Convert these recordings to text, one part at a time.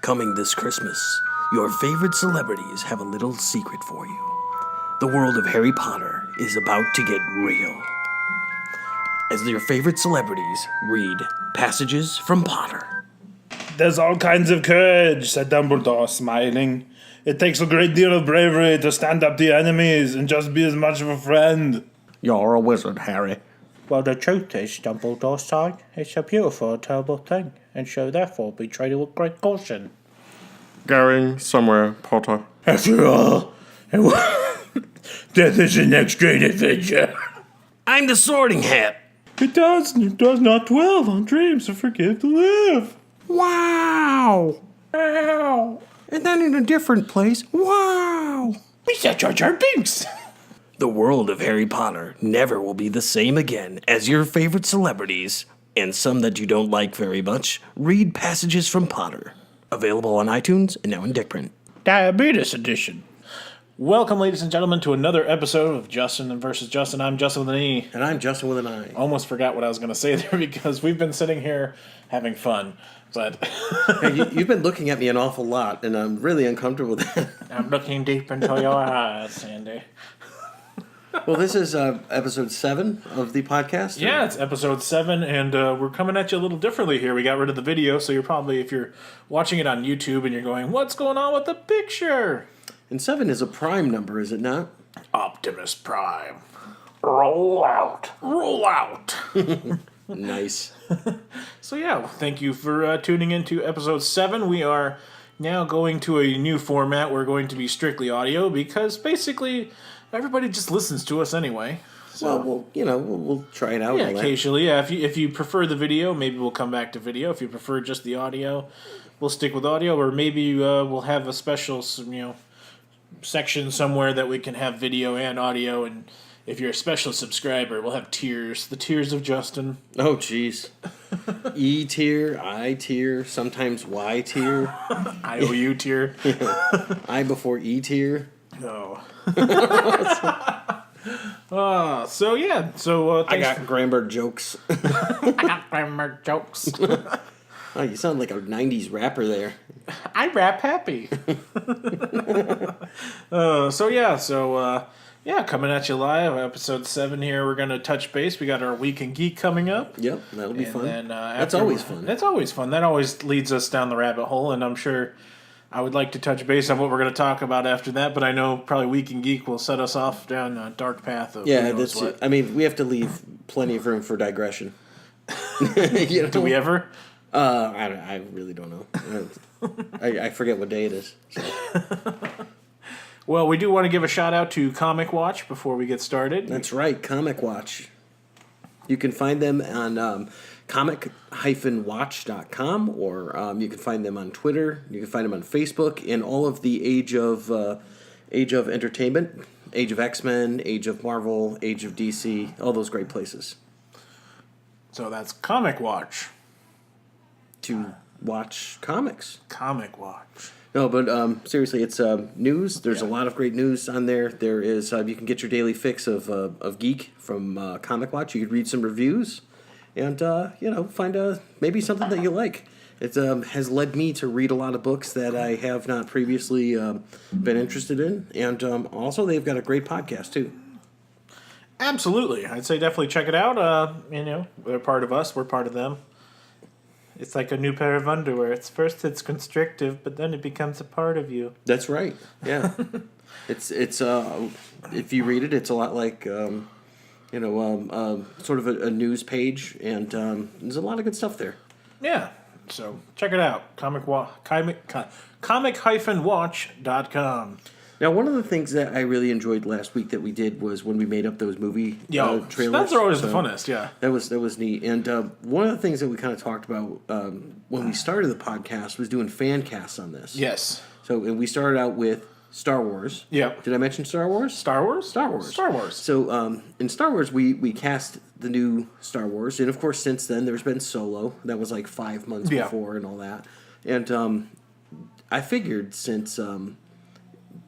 Coming this Christmas, your favorite celebrities have a little secret for you. The world of Harry Potter is about to get real. As your favorite celebrities read passages from Potter. There's all kinds of courage, said Dumbledore, smiling. It takes a great deal of bravery to stand up to your enemies and just be as much of a friend. You're a wizard, Harry. Well, the truth is, Dumbledore sighed, it's a beautiful and terrible thing, and so therefore be treated with great caution. Going somewhere, Potter. After all, death is the next great adventure. I'm the Sorting Hat. It does not dwell on dreams of forgive to live. Wow! Wow! And then in a different place, wow! We said Jar Jar Binks. The world of Harry Potter never will be the same again as your favorite celebrities, and some that you don't like very much, read passages from Potter. Available on iTunes and now in dick print. Diabetes edition. Welcome, ladies and gentlemen, to another episode of Justin vs. Justin. I'm Justin with an E. And I'm Justin with an I. Almost forgot what I was going to say there because we've been sitting here having fun. But Hey, you've been looking at me an awful lot, and I'm really uncomfortable with that. I'm looking deep into your eyes, Sandy. Well, this is episode 7 of the podcast. Yeah, it's episode 7, and we're coming at you a little differently here. We got rid of the video, so you're probably, if you're watching it on YouTube and you're going, what's going on with the picture? And 7 is a prime number, is it not? Optimus Prime. Roll out. Roll out. Nice. So yeah, thank you for tuning into episode 7. We are now going to a new format. We're going to be strictly audio because basically everybody just listens to us anyway. So, we'll try it out. Yeah, occasionally. Yeah, if you prefer the video, maybe we'll come back to video. If you prefer just the audio, we'll stick with audio. Or maybe we'll have a special, section somewhere that we can have video and audio. And if you're a special subscriber, we'll have tiers. The tiers of Justin. Oh, jeez. E tier, I tier, sometimes Y tier. IOU tier. I before E tier. No. So I got grammar jokes. I got grammar jokes. Oh, you sound like a 90s rapper there. I rap happy. Coming at you live, episode 7 here. We're going to touch base. We got our Week in Geek coming up. Yep, that'll be fun. Then, that's always fun. That's always fun. That always leads us down the rabbit hole, and I'm sure I would like to touch base on what we're going to talk about after that, but I know probably Week in Geek will set us off down a dark path of yeah, that's it. I mean, we have to leave plenty of room for digression. Do we ever? I really don't know. I forget what day it is. So. Well, we do want to give a shout out to Comic Watch before we get started. That's right, Comic Watch. You can find them on comic-watch.com, or you can find them on Twitter. You can find them on Facebook, and all of the Age of Entertainment, Age of X-Men, Age of Marvel, Age of DC, all those great places. So that's Comic Watch. To watch comics. Comic Watch. No, but seriously, it's news. There's a lot of great news on there. There is you can get your daily fix of geek from Comic Watch. You can read some reviews, and find maybe something that you like. It has led me to read a lot of books that I have not previously been interested in, and also they've got a great podcast too. Absolutely, I'd say definitely check it out. They're part of us. We're part of them. It's like a new pair of underwear. It's constrictive, but then it becomes a part of you. That's right. Yeah, it's if you read it, it's a lot like sort of a news page, and there's a lot of good stuff there. Yeah, so check it out. Comic-watch.com. Now, one of the things that I really enjoyed last week that we did was when we made up those movie trailers. Those are always the funnest, yeah. That was neat. And one of the things that we kind of talked about when we started the podcast was doing fan casts on this. Yes. So and we started out with Star Wars. Yep. Did I mention Star Wars? Star Wars. So in Star Wars, we cast the new Star Wars. And, of course, since then, there's been Solo. That was like 5 months before and all that. And I figured since...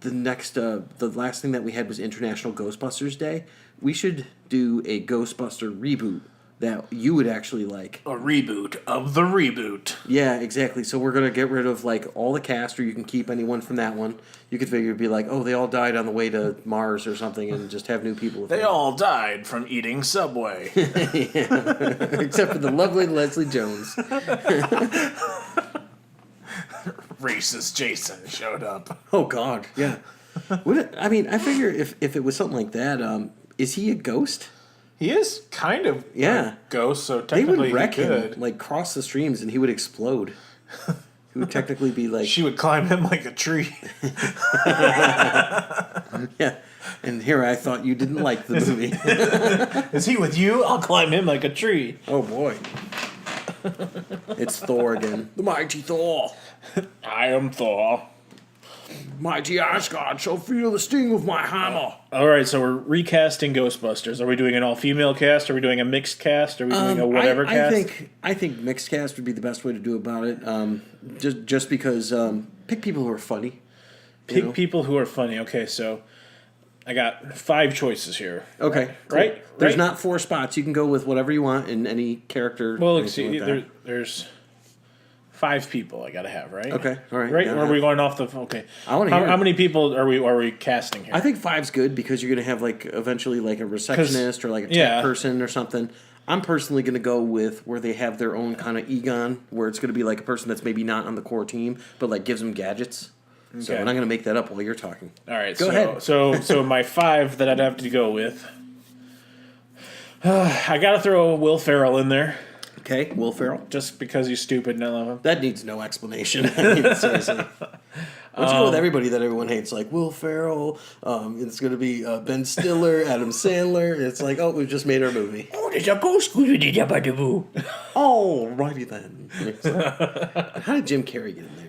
the last thing that we had was International Ghostbusters Day. We should do a Ghostbuster reboot that you would actually like. A reboot of the reboot. Yeah, exactly. So we're gonna get rid of like all the cast, or you can keep anyone from that one. You could figure it'd be like, oh, they all died on the way to Mars or something, and just have new people. They all died from eating Subway. Except for the lovely Leslie Jones. Racist Jason showed up. Oh God, yeah. I figure if it was something like that, is he a ghost? He is kind of Yeah. a ghost, so They technically would wreck he could. him, like cross the streams, and he would explode. He would technically be like, She would climb him like a tree. yeah. And here I thought you didn't like the movie. Is he with you? I'll climb him like a tree. Oh boy. It's Thor again. The mighty Thor. I am Thor. Mighty Asgard shall feel the sting of my hammer. All right, so we're recasting Ghostbusters. Are we doing an all-female cast? Are we doing a mixed cast? Are we doing a whatever cast? I think mixed cast would be the best way to do about it. Just because pick people who are funny. Pick people who are funny. Okay, so I got 5 choices here. Okay, cool. Right? There's Right? not 4 spots. You can go with whatever you want in any character. Well, anything see, like that. there's 5 people I gotta have, right? Okay, all right. Right? Yeah, or are we going off the... Okay. I wanna hear it. How many people are we casting here? I think 5's good because you're gonna have like eventually like a receptionist or like a tech yeah. person or something. I'm personally gonna go with where they have their own kind of Egon, where it's gonna be like a person that's maybe not on the core team, but like gives them gadgets. So Okay. I'm not gonna make that up while you're talking. All right, Go ahead. So my 5 that I'd have to go with... I gotta throw Will Ferrell in there, Okay, Will Ferrell. just because he's stupid and I love him. That needs no explanation. I mean, seriously. Let's go with everybody that everyone hates, like Will Ferrell. It's going to be Ben Stiller, Adam Sandler. It's like, oh, we've just made our movie. Oh, there's a ghost. Alrighty then. How did Jim Carrey get in there?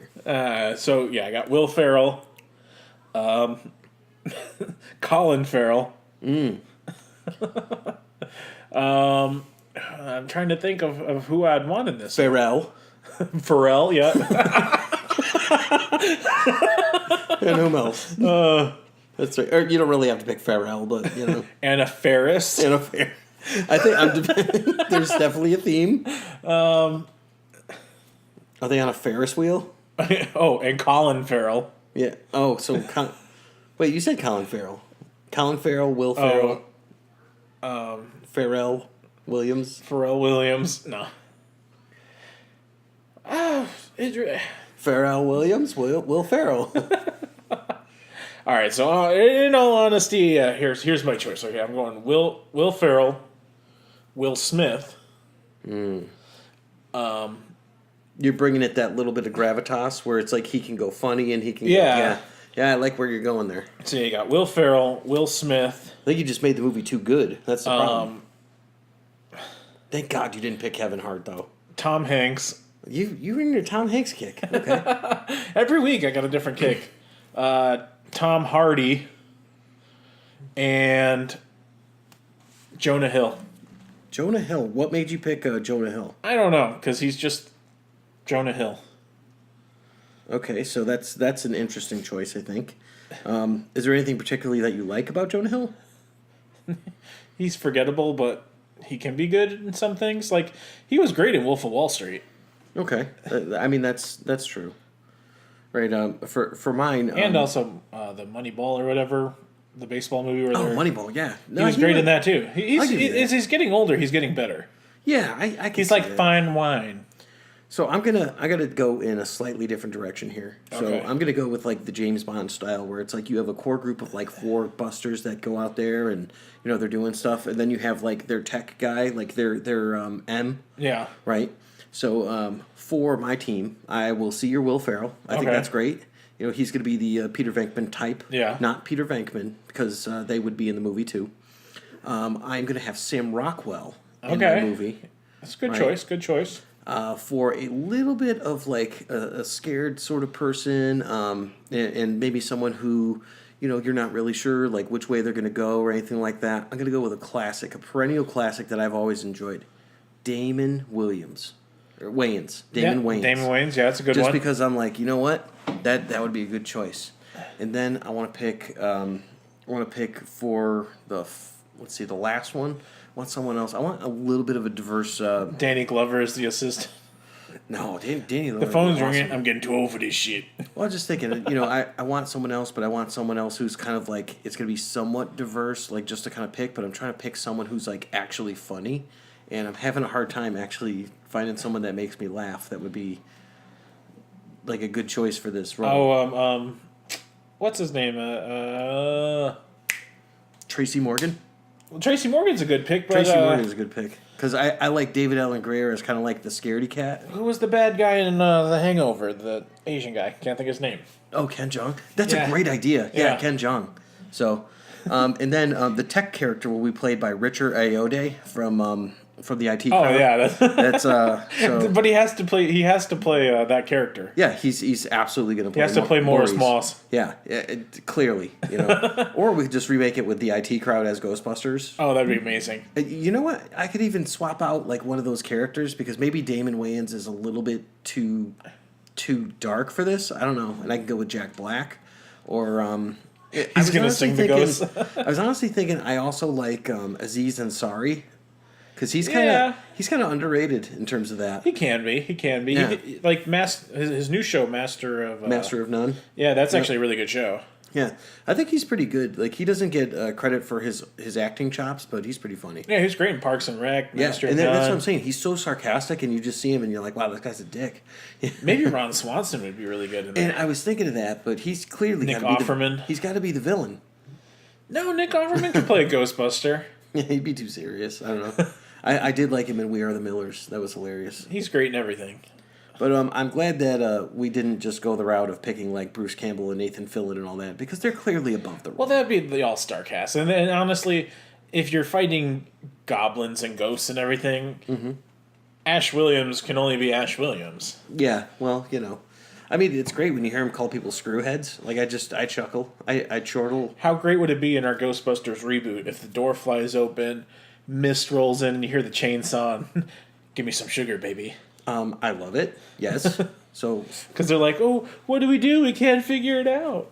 So yeah, I got Will Ferrell, Colin Farrell. I'm trying to think of who I'd want in this. Ferrell. Pharrell, yeah. And whom else? That's right. Or you don't really have to pick Ferrell, but you know. Anna Faris. I think there's definitely a theme. Are they on a Ferris wheel? Oh, and Colin Farrell. Yeah. Oh, so wait, you said Colin Farrell. Colin Farrell, Will Ferrell. Pharrell Williams. Pharrell Williams. No. Pharrell Williams, Will Ferrell. All right, so in all honesty, here's my choice. Okay, I'm going Will Ferrell, Will Smith. You're bringing it that little bit of gravitas where it's like he can go funny and he can Yeah. Yeah, I like where you're going there. So you got Will Ferrell, Will Smith. I think you just made the movie too good. That's the problem. Thank God you didn't pick Kevin Hart though. Tom Hanks. You were in your Tom Hanks kick. Okay. Every week I got a different kick. Tom Hardy and Jonah Hill. Jonah Hill. What made you pick Jonah Hill? I don't know, because he's just Jonah Hill. Okay, so that's an interesting choice, I think. Is there anything particularly that you like about Jonah Hill? He's forgettable, but he can be good in some things. Like, he was great in Wolf of Wall Street. Okay, I mean that's true, right? For mine, And also the Moneyball or whatever, the baseball movie. Where Moneyball, yeah, he was great in that too. I'll give you that. As he's getting older, he's getting better. Yeah, I can He's see like that. fine wine. So I gotta go in a slightly different direction here. So Okay. I'm gonna go with like the James Bond style, where it's like you have a core group of like 4 busters that go out there and you know they're doing stuff, and then you have like their tech guy, like their M, Yeah. right? So for my team, I will see your Will Ferrell. I think Okay. that's great. You know, he's going to be the Peter Venkman type. Yeah. Not Peter Venkman, because they would be in the movie too. I'm going to have Sam Rockwell in the movie. That's a good Right. choice. Good choice. For a little bit of like a scared sort of person, and maybe someone who, you know, you're not really sure like which way they're going to go or anything like that. I'm going to go with a classic, a perennial classic that I've always enjoyed. Damon Williams. Or Wayans. Damon Wayans. Damon Wayans, yeah, that's a good Just one. because I'm like, you know what? That would be a good choice. And then I want to pick for the last one want someone else. I want a little bit of a diverse. Danny Glover is the assistant. No, Danny. The phone's ringing. I'm getting too old for this shit. Well, I'm just thinking, I want someone else, but I want someone else who's kind of like, it's going to be somewhat diverse, like just to kind of pick, but I'm trying to pick someone who's like actually funny, and I'm having a hard time actually finding someone that makes me laugh that would be like a good choice for this role. What's his name? Tracy Morgan? Well, Tracy Morgan's a good pick, but Tracy Morgan's a good pick. Because I like David Allen Greer as kind of like the scaredy cat. who was the bad guy in The Hangover? The Asian guy. Can't think of his name. Oh, Ken Jeong? That's Yeah. a great idea. Yeah, Yeah. Ken Jeong. So, and then the tech character will be played by Richard Ayoade from the IT crowd. Oh yeah, That's so. but he has to play. He has to play that character. Yeah, he's absolutely going to play. He has to play Morris Moss. Yeah, clearly, or we could just remake it with the IT crowd as Ghostbusters. Oh, that'd be amazing. You know what? I could even swap out like one of those characters because maybe Damon Wayans is a little bit too dark for this. I don't know, and I could go with Jack Black, or He's gonna sing the ghost. I was honestly thinking I also like Aziz Ansari. Because he's kind of underrated in terms of that. He can be. Yeah. His new show, Master of None. Yeah, that's actually a really good show. Yeah, I think he's pretty good. Like he doesn't get credit for his acting chops, but he's pretty funny. Yeah, he's great in Parks and Rec. Yeah, Master and of that's None. what I'm saying. He's so sarcastic, and you just see him, and you're like, "Wow, this guy's a dick." Maybe Ron Swanson would be really good in that. And I was thinking of that, but he's clearly Nick gotta be Offerman. he's got to be the villain. No, Nick Offerman could play a Ghostbuster. Yeah, he'd be too serious. I don't know. I did like him in We Are the Millers. That was hilarious. He's great in everything. But I'm glad that we didn't just go the route of picking like Bruce Campbell and Nathan Fillion and all that because they're clearly above the role. Well, that'd be the all-star cast. And then, honestly, if you're fighting goblins and ghosts and everything, Ash Williams can only be Ash Williams. Yeah, well, I mean, it's great when you hear him call people screwheads. Like, I chuckle. I chortle. How great would it be in our Ghostbusters reboot if the door flies open, mist rolls in, and you hear the chainsaw, give me some sugar, baby. I love it. Yes. So, Because they're like, oh, what do? We can't figure it out.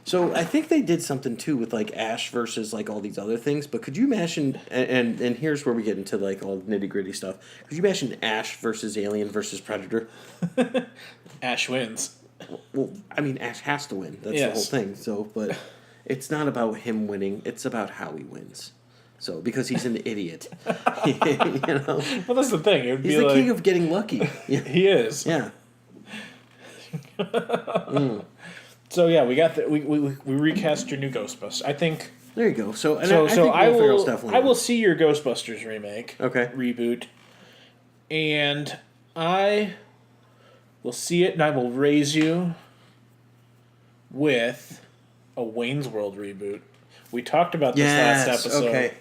so I think they did something, too, with, like, Ash versus, like, all these other things. But could you imagine, and here's where we get into, like, all nitty-gritty stuff. Could you imagine Ash versus Alien versus Predator? Ash wins. Well, I mean, Ash has to win. That's Yes. the whole thing. So, but it's not about him winning. It's about how he wins. So, because he's an idiot. Well, that's the thing. It would He's be the like, king of getting lucky. he is. Yeah. So yeah, we got we recast your new Ghostbusters. I think. There you go. So, and So I think Will Ferrell's definitely I will one. see your Ghostbusters remake. Okay. Reboot. And I will see it, and I will raise you with a Wayne's World reboot. We talked about this last episode. Okay.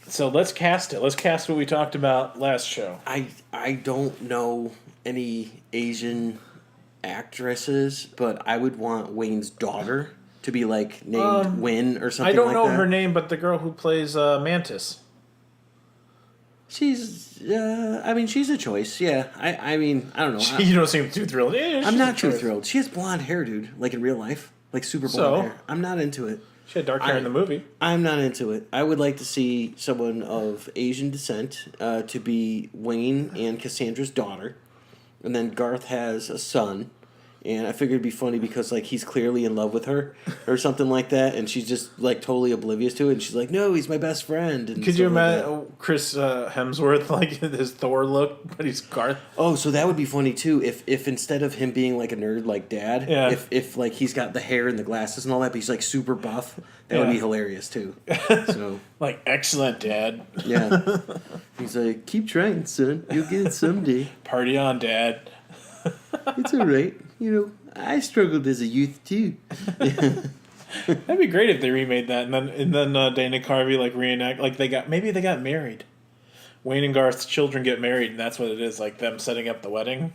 So let's cast it. Let's cast what we talked about last show. I don't know any Asian actresses, but I would want Wayne's daughter to be like named Win or something. I don't like know that. her name, but the girl who plays Mantis. She's, I mean, she's a choice. Yeah, I mean, I don't know. You don't seem too thrilled. Yeah, I'm she's not a too choice. thrilled. She has blonde hair, dude. Like in real life, like super blonde So? hair. I'm not into it. She had dark hair in the movie. I'm not into it. I would like to see someone of Asian descent to be Wayne and Cassandra's daughter, and then Garth has a son. And I figured it'd be funny because like he's clearly in love with her or something like that, and she's just like totally oblivious to it. And she's like, "No, he's my best friend." And Could you stuff like that. imagine Chris Hemsworth, like his Thor look, but he's Garth? Oh, so that would be funny too. If instead of him being like a nerd like Dad, Yeah. if like he's got the hair and the glasses and all that, but he's like super buff, that would Yeah. be hilarious too. So Like, excellent, Dad. yeah, he's like, keep trying, son. You'll get it someday. Party on, Dad. It's all right. I struggled as a youth too. That'd be great if they remade that, and then Dana Carvey like reenact like they got married. Wayne and Garth's children get married, and that's what it is, like them setting up the wedding.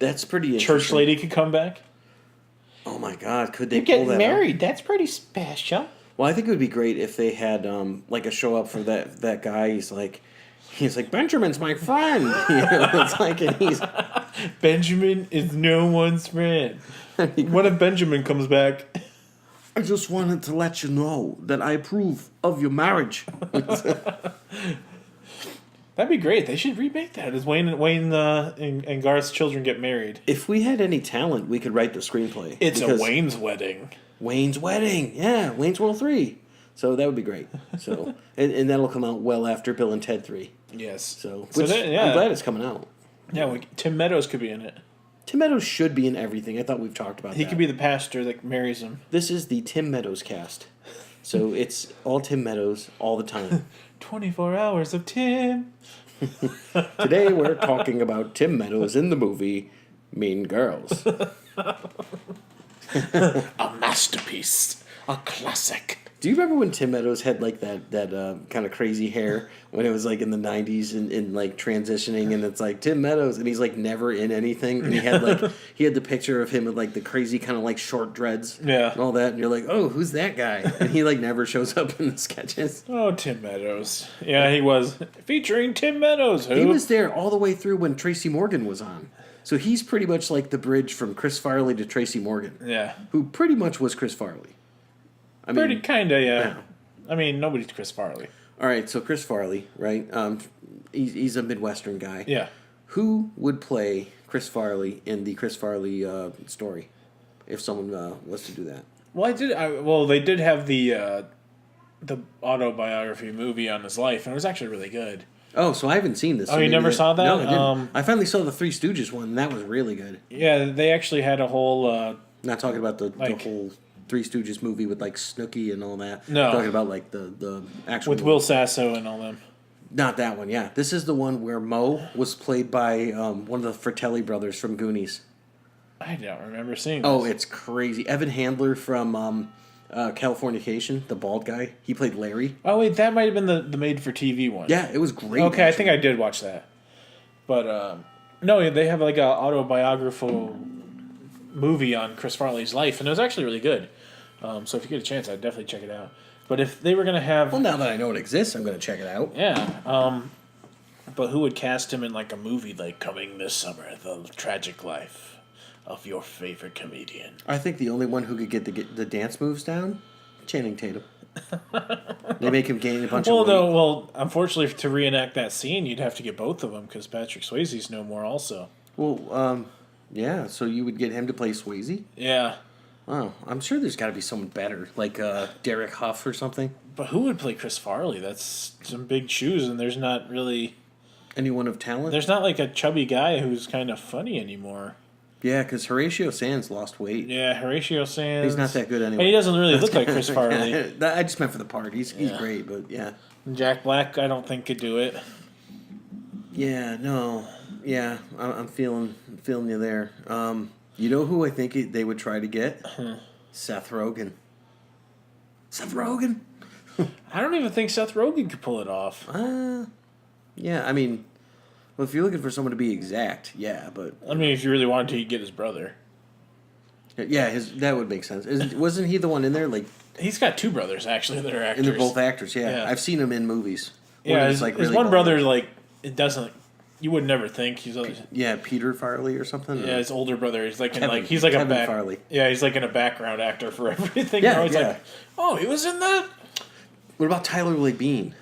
That's pretty interesting. Church lady could come back. Oh my God, could they You're pull getting that married. off? That's pretty special. Well, I think it would be great if they had like a show up for that guy. He's like Benjamin's my friend. It's like, and he's. Benjamin is no one's friend. What if Benjamin comes back? I just wanted to let you know that I approve of your marriage. That'd be great. They should remake that. As Wayne and Garth's children get married. If we had any talent, we could write the screenplay. It's a Wayne's wedding. Wayne's wedding. Yeah, Wayne's World 3. So that would be great. So and that'll come out well after Bill and Ted 3. Yes. So I'm glad it's coming out. Yeah, Tim Meadows could be in it. Tim Meadows should be in everything. I thought we've talked about that. He could be the pastor that marries him. This is the Tim Meadows cast. So it's all Tim Meadows all the time. 24 hours of Tim. Today we're talking about Tim Meadows in the movie Mean Girls. A masterpiece. A classic. Do you remember when Tim Meadows had like that kind of crazy hair when it was like in the 90s and like transitioning, and it's like Tim Meadows and he's like never in anything, and he had the picture of him with like the crazy kind of like short dreads and all that, and you're like, oh, who's that guy? And he like never shows up in the sketches. Oh, Tim Meadows. Yeah, he was featuring Tim Meadows. He was there all the way through when Tracy Morgan was on. So he's pretty much like the bridge from Chris Farley to Tracy Morgan. Yeah. Who pretty much was Chris Farley. I mean, pretty kind of, yeah. I mean, nobody's Chris Farley. All right, so Chris Farley, right? He's a Midwestern guy. Yeah. Who would play Chris Farley in the Chris Farley story, if someone was to do that? Well, they did have the autobiography movie on his life, and it was actually really good. Oh, so I haven't seen this. Oh, you never saw that? No, I didn't. I finally saw the Three Stooges one, and that was really good. Yeah, they actually had a whole... Not talking about the whole Three Stooges movie with, like, Snooki and all that. No. I'm talking about, like, the actual with movie. Will Sasso and all them. Not that one, yeah. This is the one where Mo was played by one of the Fratelli brothers from Goonies. I don't remember seeing this. Oh, it's crazy. Evan Handler from Californication, the bald guy. He played Larry. Oh, wait, that might have been the made-for-TV one. Yeah, it was great. Okay, actually. I think I did watch that. But, no, they have, like, an autobiographical movie on Chris Farley's life, and it was actually really good. So if you get a chance, I'd definitely check it out. But if they were going to have... Well, now that I know it exists, I'm going to check it out. Yeah. But who would cast him in, like, a movie like Coming This Summer, The Tragic Life of Your Favorite Comedian? I think the only one who could get the dance moves down, Channing Tatum. They make him gain a bunch of weight. Well, unfortunately, to reenact that scene, you'd have to get both of them, because Patrick Swayze's no more also. Well, yeah, so you would get him to play Swayze? Yeah. Oh, I'm sure there's got to be someone better, like Derek Huff or something. But who would play Chris Farley? That's some big shoes, and there's not really... Anyone of talent? There's not like a chubby guy who's kind of funny anymore. Yeah, because Horatio Sands lost weight. Yeah, Horatio Sands. He's not that good anyway. And he doesn't really look like Chris Farley. I just meant for the part. He's great, but yeah. Jack Black, I don't think could do it. Yeah, no. Yeah, I'm feeling you there. You know who I think they would try to get? Seth Rogen. Seth Rogen? I don't even think Seth Rogen could pull it off. Yeah, I mean, well, if you're looking for someone to be exact, yeah, but... I mean, if you really wanted to, you'd get his brother. Yeah, that would make sense. Wasn't he the one in there? Like, he's got two brothers, actually, that are actors. And they're both actors, yeah. Yeah. I've seen him in movies. Yeah, his really one brother, like, it doesn't... You would never think he's yeah, Peter Farley or something. Yeah, his older brother. He's like Kevin, he's like Kevin a back. Farley. Yeah, he's like in a background actor for everything. Yeah, You're always yeah. like, oh, he was in that. What about Tyler Labine?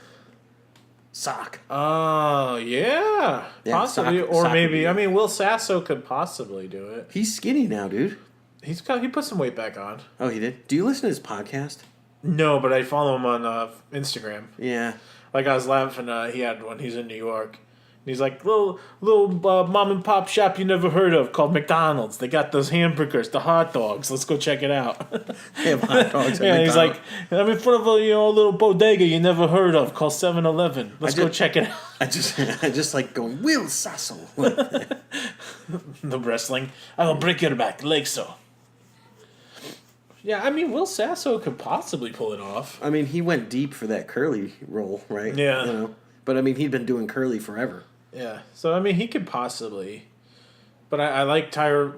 Sock. Oh yeah, possibly, Sock or would maybe. be I it. mean, Will Sasso could possibly do it. He's skinny now, dude. He put some weight back on. Oh, he did. Do you listen to his podcast? No, but I follow him on Instagram. Yeah. Like I was laughing. He had one. He's in New York. And he's like, little mom and pop shop you never heard of called McDonald's. They got those hamburgers, the hot dogs. Let's go check it out. They have hot dogs at Yeah, he's McDonald's. like, I'm in front of a little bodega you never heard of called 7-Eleven. Let's go check it out. I just like going, Will Sasso. The wrestling. I will break your back, like so. Yeah, I mean, Will Sasso could possibly pull it off. I mean, he went deep for that curly role, right? Yeah. You know? But I mean, he'd been doing curly forever. Yeah, so I mean, he could possibly. But I like Tyler.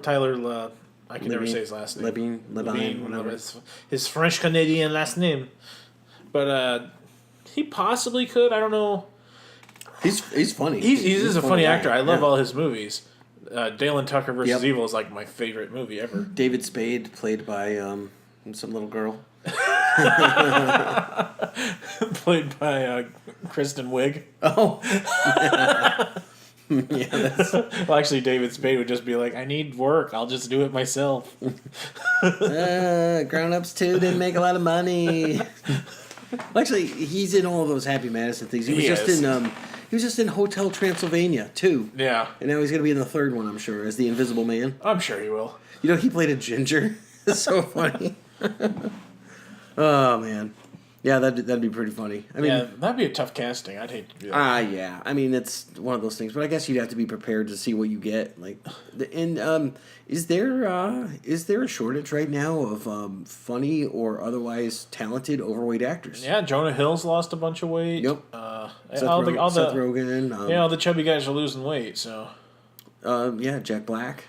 I can never say his last name. Levine, whatever. His French Canadian last name. But he possibly could. I don't know. He's funny. He's a funny guy. actor. I love Yeah. all his movies. Dale and Tucker versus Yep. Evil is like my favorite movie ever. David Spade, played by and some little girl. Played by Kristen Wiig. Oh. Yeah, that's... Well, actually, David Spade would just be like, I need work. I'll just do it myself. Grown-ups, too, didn't make a lot of money. Well, actually, he's in all of those Happy Madison things. He was just in Hotel Transylvania, too. Yeah. And now he's going to be in the third one, I'm sure, as the Invisible Man. I'm sure he will. You know, he played a ginger. It's so funny. Oh, man. Yeah, that'd be pretty funny. I mean, yeah, that'd be a tough casting. I'd hate to do that. Yeah. I mean, it's one of those things, but I guess you'd have to be prepared to see what you get. Like, is there a shortage right now of funny or otherwise talented overweight actors? Yeah, Jonah Hill's lost a bunch of weight. Yep. Seth all the Rogen. all the chubby guys are losing weight. So. Yeah, Jack Black.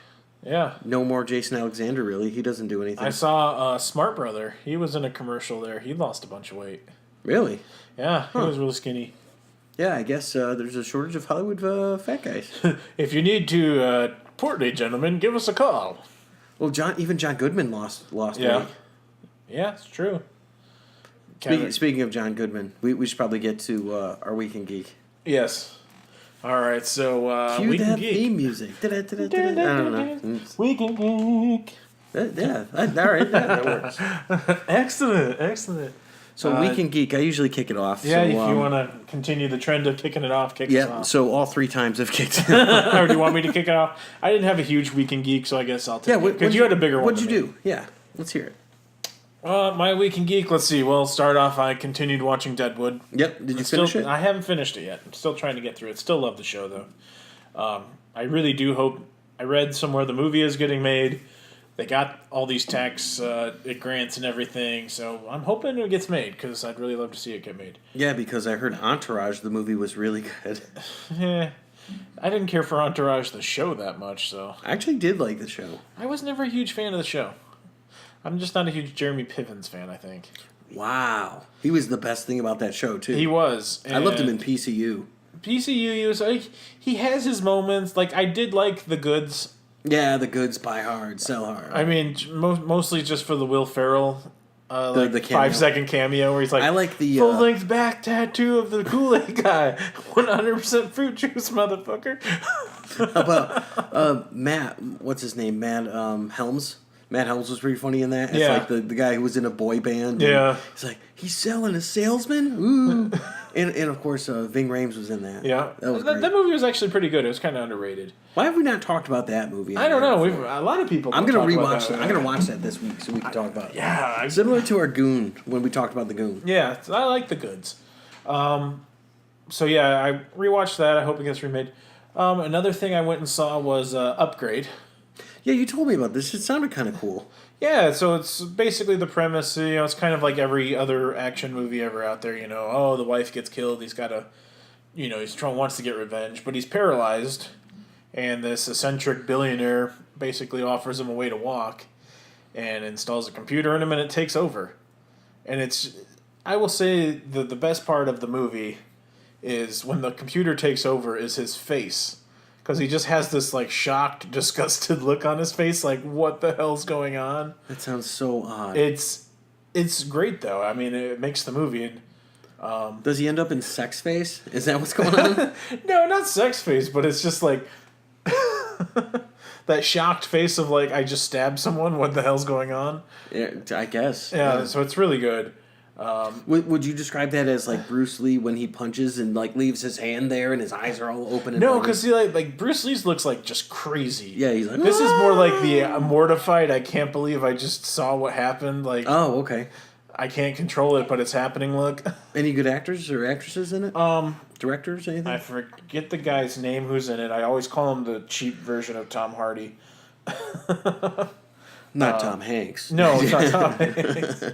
Yeah. No more Jason Alexander, really. He doesn't do anything. I saw Smart Brother. He was in a commercial there. He lost a bunch of weight. Really? Yeah, he was really skinny. Yeah, I guess there's a shortage of Hollywood fat guys. If you need to portly gentlemen, give us a call. Well, even John Goodman lost Yeah. weight. Yeah, it's true. Speaking of John Goodman, we should probably get to our Week in Geek. Yes. All right, so Cue Week in that Geek. theme music. I don't know. Week in Geek. Yeah, all right, that works. Excellent. So Week in Geek, I usually kick it off. Yeah, so, if you want to continue the trend of kicking it off, kick us Yeah, off. so all 3 times I've kicked it. Or do you want me to kick it off? I didn't have a huge Week in Geek, so I guess I'll take it. Because you had a bigger one. What'd you do? Yeah, let's hear it. My Week in Geek, let's see. Well, start off, I continued watching Deadwood. Yep, did you finish it? I haven't finished it yet. I'm still trying to get through it. Still love the show, though. I really do hope... I read somewhere the movie is getting made. They got all these tax grants and everything, so I'm hoping it gets made, because I'd really love to see it get made. Yeah, because I heard Entourage, the movie, was really good. Yeah. I didn't care for Entourage, the show, that much, so... I actually did like the show. I was never a huge fan of the show. I'm just not a huge Jeremy Piven's fan, I think. Wow. He was the best thing about that show, too. He was. I loved him in PCU. PCU, he was like, he has his moments. Like, I did like The Goods. Yeah, The Goods, buy hard, sell hard. I mean, mostly just for the Will Ferrell, the 5-second cameo where he's like, I like the full-length back tattoo of the Kool-Aid guy. 100% fruit juice, motherfucker. How about Matt, what's his name? Matt Helms? Matt Helms was pretty funny in that. It's like the guy who was in a boy band. Yeah. He's like, he's selling a salesman? Ooh. and of course, Ving Rhames was in that. Yeah. That was great. That movie was actually pretty good. It was kind of underrated. Why have we not talked about that movie? I don't know. A lot of people I'm going to talk about rewatch that. I'm going to watch that this week so we can talk about it. Yeah. Similar to our Goon, when we talked about the Goon. Yeah, I like The Goods. So yeah, I rewatched that. I hope it gets remade. Another thing I went and saw was Upgrade. Yeah, you told me about this. It sounded kind of cool. Yeah, so it's basically the premise, it's kind of like every other action movie ever out there, oh, the wife gets killed, he's got to, wants to get revenge, but he's paralyzed, and this eccentric billionaire basically offers him a way to walk, and installs a computer in him, and it takes over. And I will say the best part of the movie is when the computer takes over is his face. Because he just has this, shocked, disgusted look on his face, what the hell's going on? That sounds so odd. It's great, though. I mean, it makes the movie. Does he end up in sex face? Is that what's going on? No, not sex face, but it's just, that shocked face of, I just stabbed someone, what the hell's going on? Yeah, I guess. Yeah, so it's really good. Would you describe that as Bruce Lee when he punches and leaves his hand there and his eyes are all open? And No, because Bruce Lee's looks just crazy. Yeah, he's like, this is more like the mortified. I can't believe I just saw what happened. Oh, okay. I can't control it, but it's happening. Look. Any good actors or actresses in it? Directors, anything? I forget the guy's name who's in it. I always call him the cheap version of Tom Hardy. Not Tom Hanks. No, it's not Tom Hanks.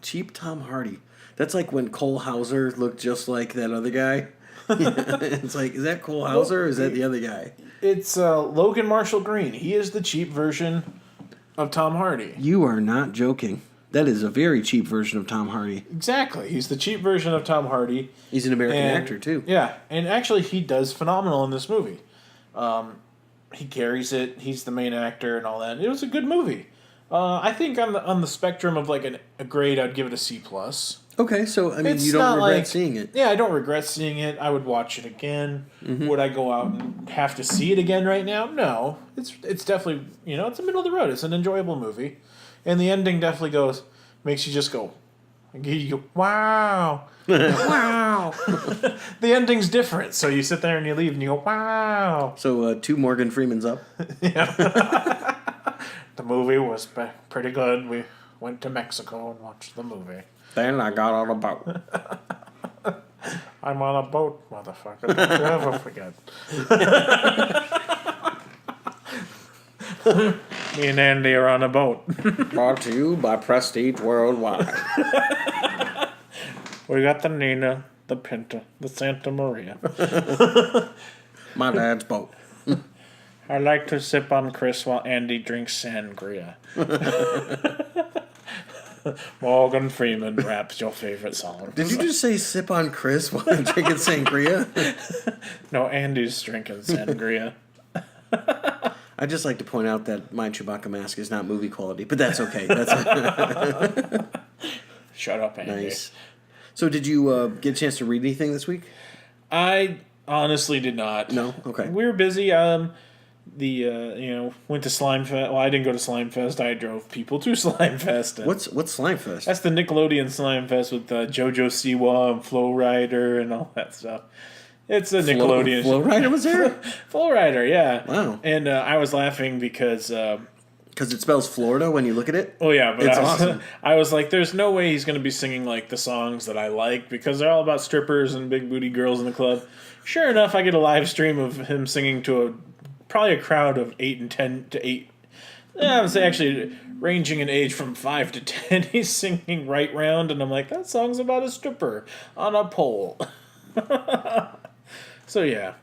Cheap Tom Hardy. That's like when Cole Hauser looked just like that other guy. It's is that Cole Hauser or is that the other guy? It's Logan Marshall Green. He is the cheap version of Tom Hardy. You are not joking. That is a very cheap version of Tom Hardy. Exactly. He's the cheap version of Tom Hardy. He's an American actor, too. Yeah, and actually he does phenomenal in this movie. He carries it. He's the main actor and all that. It was a good movie. I think on the spectrum of like a grade, I'd give it a C plus. Okay, so I mean, It's you don't not regret like- seeing it. Yeah, I don't regret seeing it. I would watch it again. Would I go out and have to see it again right now? No. It's definitely, it's a middle of the road. It's an enjoyable movie. And the ending definitely makes you just go, you go, wow. Wow. The ending's different. So you sit there and you leave and you go, wow. So 2 Morgan Freemans up. The movie was pretty good. We went to Mexico and watched the movie. Then I got on a boat. I'm on a boat, motherfucker. Don't you ever forget. Me and Andy are on a boat. Brought to you by Prestige Worldwide. We got the Nina, the Pinta, the Santa Maria. My dad's boat. I like to sip on Chris while Andy drinks sangria. Morgan Freeman raps your favorite song. Did you just say sip on Chris while I'm drinking sangria? No, Andy's drinking sangria. I'd just like to point out that my Chewbacca mask is not movie quality, but that's okay. That's Shut up, Andy. nice. So did you get a chance to read anything this week? I honestly did not. No? Okay. We were busy. Went to Slime Fest. Well, I didn't go to Slime Fest. I drove people to Slime Fest. And What's Slime Fest? that's the Nickelodeon Slime Fest with JoJo Siwa and Flow Rider and all that stuff. It's a Nickelodeon. Flow Rider was there? Flow Rider, yeah. Wow. And I was laughing because. Because it spells Florida when you look at it? Oh yeah, but It's I was, awesome. I was like, "There's no way he's going to be singing like the songs that I like because they're all about strippers and big booty girls in the club." Sure enough, I get a live stream of him singing to probably a crowd of 8 and 10 to 8. I would say actually ranging in age from 5 to 10. He's singing Right Round, and I'm like, that song's about a stripper on a pole. So yeah,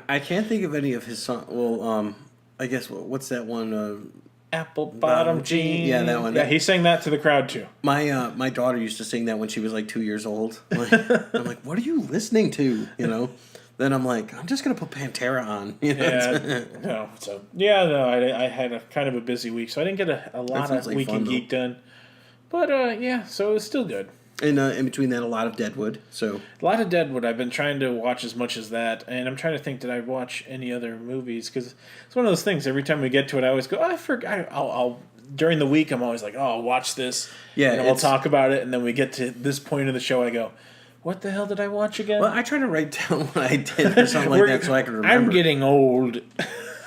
I can't think of any of his songs. Well, I guess, what's that one? Apple Bottom Jeans. Yeah, that one. Yeah, he sang that to the crowd too. My daughter used to sing that when she was like 2 years old. I'm like, what are you listening to? Then I'm like, I'm just gonna put Pantera on. Yeah, I had a kind of a busy week, so I didn't get a lot sounds of like Week fun, in though. Geek done. But so it was still good. And in between that, a lot of Deadwood. So A lot of Deadwood. I've been trying to watch as much as that, and I'm trying to think, did I watch any other movies? Because it's one of those things. Every time we get to it, I always go, I forgot. I'll during the week, I'm always like, oh, I'll watch this. Yeah, and we'll talk about it, and then we get to this point of the show, I go, what the hell did I watch again? well, I try to write down what I did or something like that so I can remember. I'm getting old.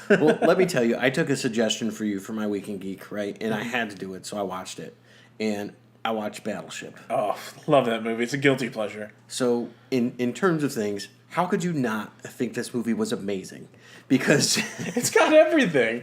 Well, let me tell you, I took a suggestion for you for my Week in Geek, right? And I had to do it, so I watched it. And I watched Battleship. Oh, love that movie. It's a guilty pleasure. So, in terms of things, how could you not think this movie was amazing? Because It's got everything.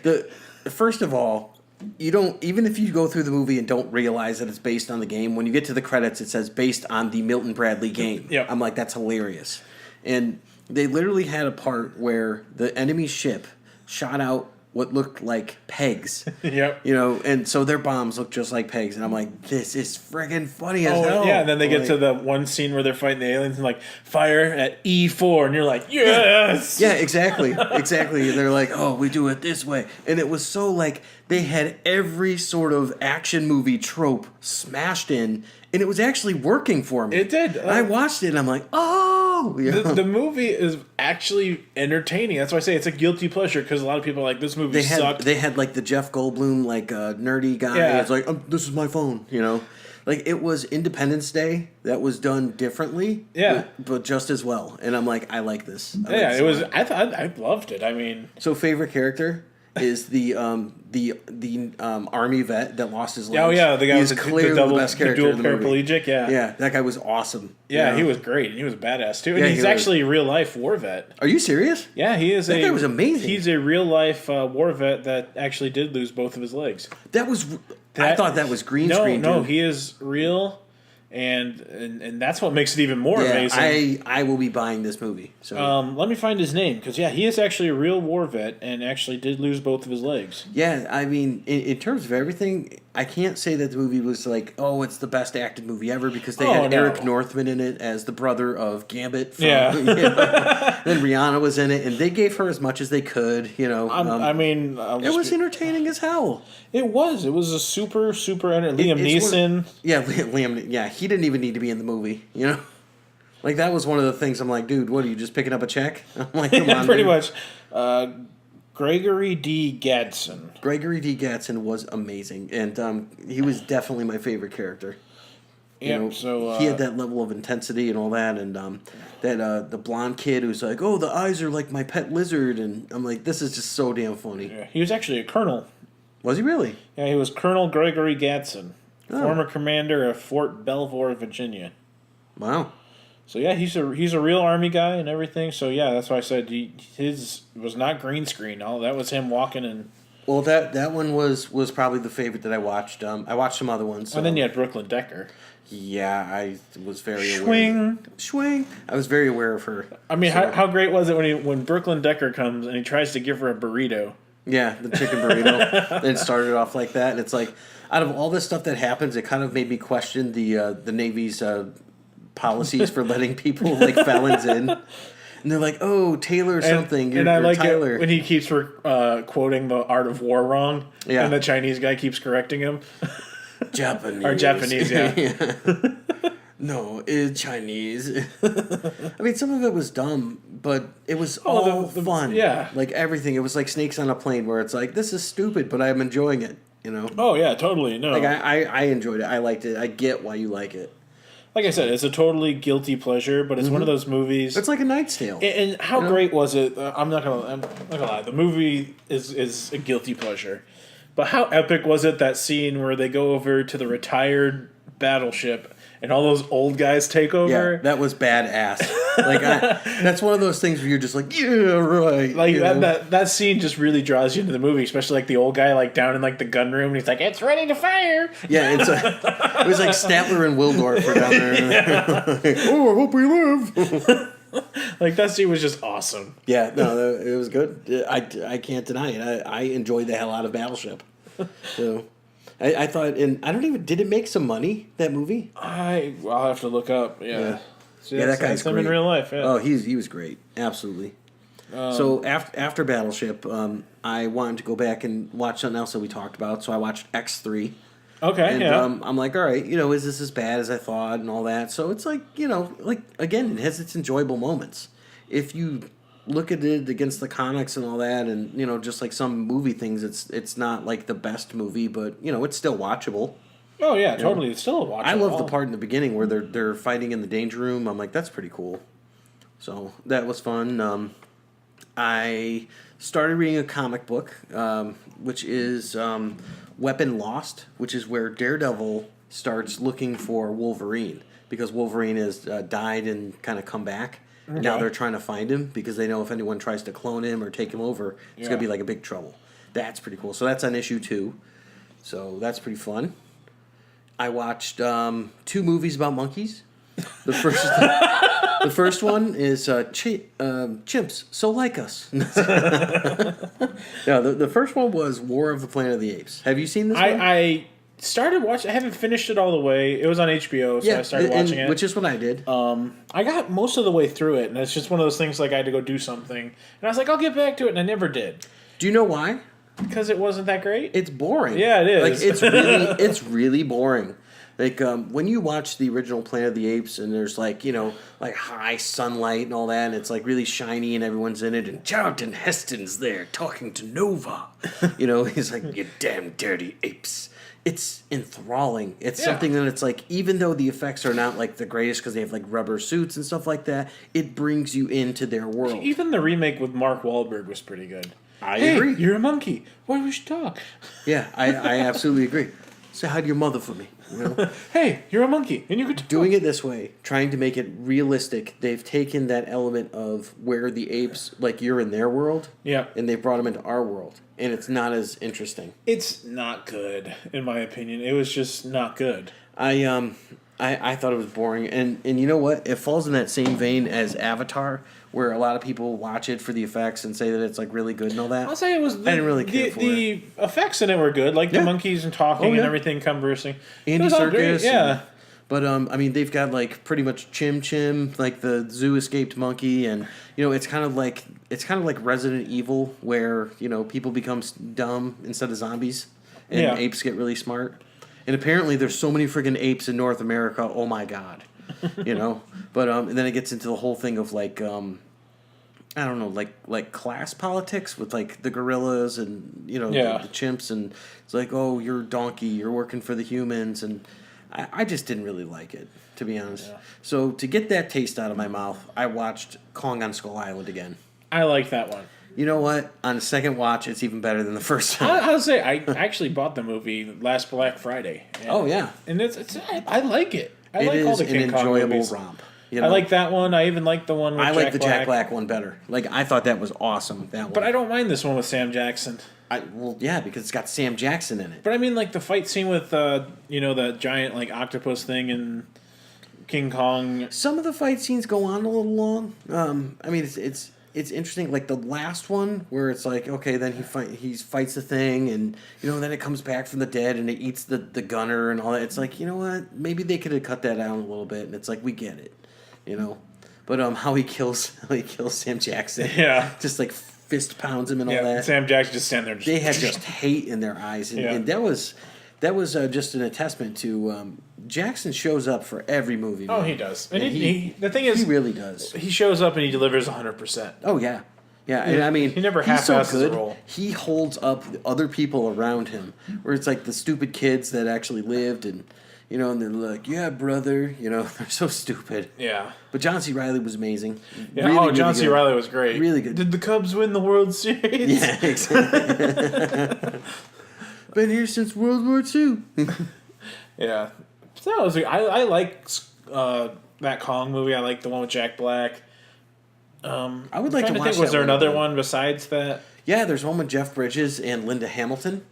first of all, you don't, even if you go through the movie and don't realize that it's based on the game, when you get to the credits, it says based on the Milton Bradley game. Yep. I'm like, that's hilarious. And they literally had a part where the enemy ship shot out what looked like pegs. Yep. And so their bombs look just like pegs. And I'm like, this is friggin' funny as hell. Yeah, and then they get Like, to the one scene where they're fighting the aliens and like, fire at E4, and you're like, yes! Yeah, exactly. Exactly. They're like, oh, we do it this way. And it was so like, they had every sort of action movie trope smashed in, and it was actually working for me. It did. And I watched it, and I'm like, oh! The movie is actually entertaining. That's why I say it's a guilty pleasure, because a lot of people are like, this movie sucked. They had like the Jeff Goldblum, like nerdy guy. Yeah. It's like, this is my phone, Like, it was Independence Day that was done differently. Yeah. But just as well. And I'm like, I like this. I like Yeah, this it a was. lot. I loved it. I mean, So favorite character is the army vet that lost his legs. oh yeah, the guy He's with clearly the best character dual in the movie. paraplegic. Yeah. Yeah, that guy was awesome. Yeah, he was great, and he was badass too. And Yeah, he's he was. actually a real life war vet. Are you serious? Yeah, he is. That guy was amazing. He's a real life war vet that actually did lose both of his legs. That was. I thought that was green screen. No, dude. he is real, and that's what makes it even more amazing. I will be buying this movie. So Let me find his name, because he is actually a real war vet and actually did lose both of his legs. yeah, I mean, in terms of everything, I can't say that the movie was like, oh, it's the best acted movie ever because they Oh, had no. Eric Northman in it as the brother of Gambit. From, Yeah. Then Rihanna was in it, and they gave her as much as they could. I mean, it was entertaining as hell. It was. It was a super Liam It's Neeson. Liam. Yeah, he didn't even need to be in the movie. Like that was one of the things. I'm like, dude, what are you just picking up a check? I'm like, come on, Pretty dude. much. Gregory D. Gadsden. Gregory D. Gadsden was amazing, and he was definitely my favorite character. Yeah, so he had that level of intensity and all that, and the blonde kid who's like, "Oh, the eyes are like my pet lizard," and I'm like, "This is just so damn funny." yeah, he was actually a colonel. Was he really? Yeah, he was Colonel Gregory Gadsden, Oh. former commander of Fort Belvoir, Virginia. Wow. So yeah, he's a real Army guy and everything. So yeah, that's why I said his was not green screen. All that was him walking and. Well, that one was probably the favorite that I watched. I watched some other ones. And then you had Brooklyn Decker. Yeah, I was very Swing. Swing. I was very aware of her. I mean, So- how great was it when Brooklyn Decker comes and he tries to give her a burrito? Yeah, the chicken burrito. And it started off like that, and it's like, out of all this stuff that happens, it kind of made me question the Navy's policies for letting people like felons in. And they're like, "Oh, Taylor something." And I like Tyler. it when he keeps quoting the Art of War wrong. Yeah. And the Chinese guy keeps correcting him. Japanese. Or Japanese, yeah. No, it's Chinese. I mean, some of it was dumb, but it was all the fun. yeah. Like everything. It was like Snakes on a Plane, where it's like, this is stupid, but I'm enjoying it. Oh yeah, totally. No. Like I enjoyed it. I liked it. I get why you like it. Like I said, it's a totally guilty pleasure, but it's one of those movies. It's like A Knight's Tale. And how great was it? I'm not gonna lie. The movie is a guilty pleasure, but how epic was it, that scene where they go over to the retired battleship and all those old guys take over? Yeah, that was badass. Like that's one of those things where you're just like, yeah, right. Like you know? that scene just really draws you into the movie, especially like the old guy like down in like the gun room and he's like, "It's ready to fire." Yeah, it was like Statler and Wildorf were down there. Oh, I hope we live. Like that scene was just awesome. Yeah, no, it was good. I can't deny it. I enjoyed the hell out of Battleship. So, I thought, and I don't even, did it make some money, that movie? I'll have to look up. Yeah. See, Yeah, that guy's that's him great. in real life. Yeah. Oh, he was great. Absolutely. So after Battleship, I wanted to go back and watch something else that we talked about. So I watched X3. Okay. And yeah. I'm like, all right, is this as bad as I thought and all that? So it's like, like, again, it has its enjoyable moments. If you look at it against the comics and all that, and, just like some movie things, it's not like the best movie, but, it's still watchable. Oh yeah, totally. It's still a watch. I love the part in the beginning where they're fighting in the danger room. I'm like, that's pretty cool. So that was fun. I started reading a comic book, which is Weapon Lost, which is where Daredevil starts looking for Wolverine because Wolverine has died and kind of come back. Okay. Now they're trying to find him because they know if anyone tries to clone him or take him over, it's going to be like a big trouble. That's pretty cool. So that's on issue 2. So that's pretty fun. I watched 2 movies about monkeys. The first one is Chimps, So Like Us. No, the first one was War of the Planet of the Apes. Have you seen this one? I started watching. I haven't finished it all the way. It was on HBO, so I started watching it. Which is what I did. I got most of the way through it, and it's just one of those things like I had to go do something. And I was like, I'll get back to it, and I never did. Do you know why? Because it wasn't that great? It's boring. Yeah, it is. Like, it's really boring. Like, when you watch the original Planet of the Apes and there's, like, like high sunlight and all that, and it's, like, really shiny and everyone's in it, and Charlton Heston's there talking to Nova. He's like, you damn dirty apes. It's enthralling. It's something that it's, like, even though the effects are not, like, the greatest because they have, like, rubber suits and stuff like that, it brings you into their world. Even the remake with Mark Wahlberg was pretty good. I agree. You're a monkey. Why we should talk? Yeah, I absolutely agree. Say hi to your mother for me. Hey, you're a monkey, and you could talk. Doing it this way, trying to make it realistic, they've taken that element of where the apes, like you're in their world, and they've brought them into our world, and it's not as interesting. It's not good, in my opinion. It was just not good. I I thought it was boring, and you know what? It falls in that same vein as Avatar, where a lot of people watch it for the effects and say that it's like really good and all that. I'll say it was. I didn't really care for the effects in it were good, like the Yeah. monkeys and talking Oh, yeah. and everything conversing. It Andy was all great, Serkis. yeah. But I mean, they've got like pretty much Chim Chim, like the zoo escaped monkey, and it's kind of like Resident Evil, where people become dumb instead of zombies, and Yeah. apes get really smart. And apparently, there's so many friggin' apes in North America. Oh my god, But and then it gets into the whole thing of like I don't know, like class politics with like the gorillas and Yeah. the chimps, and it's like, oh, you're a donkey, you're working for the humans, and I just didn't really like it, to be honest. Yeah. So to get that taste out of my mouth, I watched Kong on Skull Island again. I like that one. You know what? On a second watch, it's even better than the first time. I'll say I actually bought the movie last Black Friday. And, Oh yeah, and I like it. I it like all is the an King Kong enjoyable movies. romp. I like that one. I even like the one with I Jack like the Black. Jack Black one better. Like I thought that was awesome. That one. But I don't mind this one with Sam Jackson. Well, yeah, because it's got Sam Jackson in it. But I mean, like the fight scene with the giant like octopus thing and King Kong. Some of the fight scenes go on a little long. I mean, it's interesting. Like the last one, where it's like, okay, then he fights the thing, and then it comes back from the dead, and it eats the gunner and all that. It's like, you know what? Maybe they could have cut that down a little bit, and it's like, we get it, But how he kills Sam Jackson, Yeah. just like fist pounds him and all Yeah, that. Sam Jackson just standing there. They had just hate in their eyes, and, Yeah. and that was just an attestament to Jackson shows up for every movie. Oh, man. he does. And And the thing is, he really does. he shows up and he delivers 100%. Oh yeah, yeah. And I mean, He never he's so half-asses a good. role. He holds up other people around him, where it's like the stupid kids that actually lived, and and they're like, "Yeah, brother," they're so stupid. Yeah. But John C. Reilly was amazing. Yeah. Really, John really C. good. Riley was great. Really good. Did the Cubs win the World Series? Yeah, exactly. Been here since World War II. Yeah. So I like that Kong movie. I like the one with Jack Black. I would like to trying watch think, was that there one another again. one besides that? Yeah, there's one with Jeff Bridges and Linda Hamilton.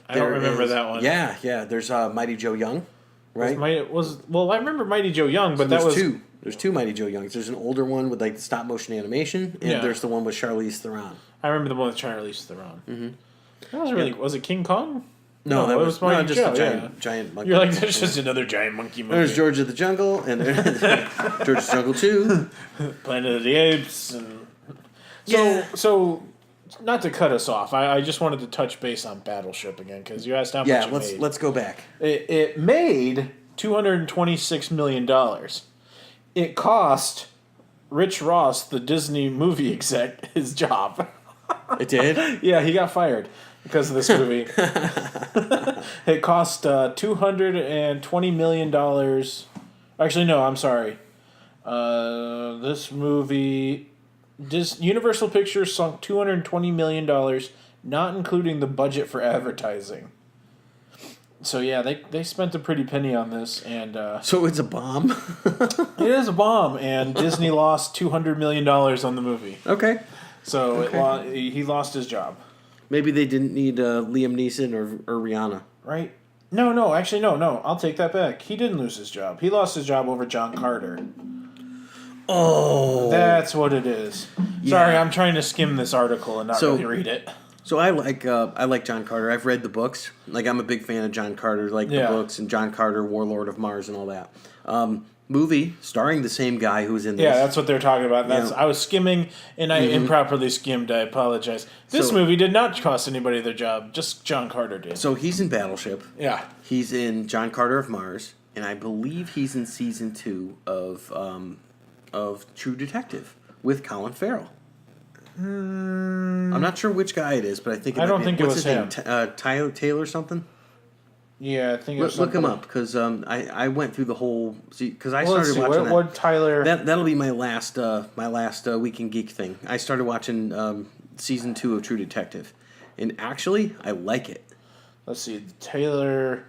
I don't There remember is- that one. Yeah. There's Mighty Joe Young, right? I remember Mighty Joe Young, but So that there's was two. There's two Mighty Joe Youngs. There's an older one with like stop motion animation, and Yeah. there's the one with Charlize Theron. I remember the one with Charlize Theron. Mm-hmm. That was really was it King Kong? No, that it was Mighty just Joe, a yeah. giant monkey. You're like, there's just another giant monkey movie. There's George of the Jungle, and there's George of the Jungle 2. Planet of the Apes, and Yeah. so not to cut us off, I just wanted to touch base on Battleship again because you asked how Yeah, much it made. let's go back. It made $226 million. It cost Rich Ross, the Disney movie exec, his job. It did? Yeah, he got fired because of this movie. It cost $220 million. Actually, no, I'm sorry. This movie, Universal Pictures sunk $220 million, not including the budget for advertising. So yeah, they spent a pretty penny on this, and So it's a bomb? it is a bomb. And Disney lost $200 million on the movie, Okay. so he lost his job. Maybe they didn't need Liam Neeson or Rihanna. Right? No. Actually, no. I'll take that back. He didn't lose his job. He lost his job over John Carter. Oh. That's what it is. Yeah. Sorry, I'm trying to skim this article and not really read it. So I like John Carter. I've read the books. Like I'm a big fan of John Carter, like Yeah. the books and John Carter, Warlord of Mars, and all that. Movie starring the same guy who was in this. Yeah, that's what they're talking about. That's Yeah. I was skimming and I improperly skimmed. I apologize. This So- movie did not cost anybody their job. Just John Carter did. So he's in Battleship. Yeah. He's in John Carter of Mars, and I believe he's in season 2 of True Detective with Colin Farrell. I'm not sure which guy it is, but I think I don't think it what's was his him. name? Tyler Taylor something. Yeah, I think it was Look him something- up because I went through the whole because I Well, let's started see. watching that. What Tyler? That'll be my last Week in Geek thing. I started watching season 2 of True Detective, and actually I like it. Let's see. Taylor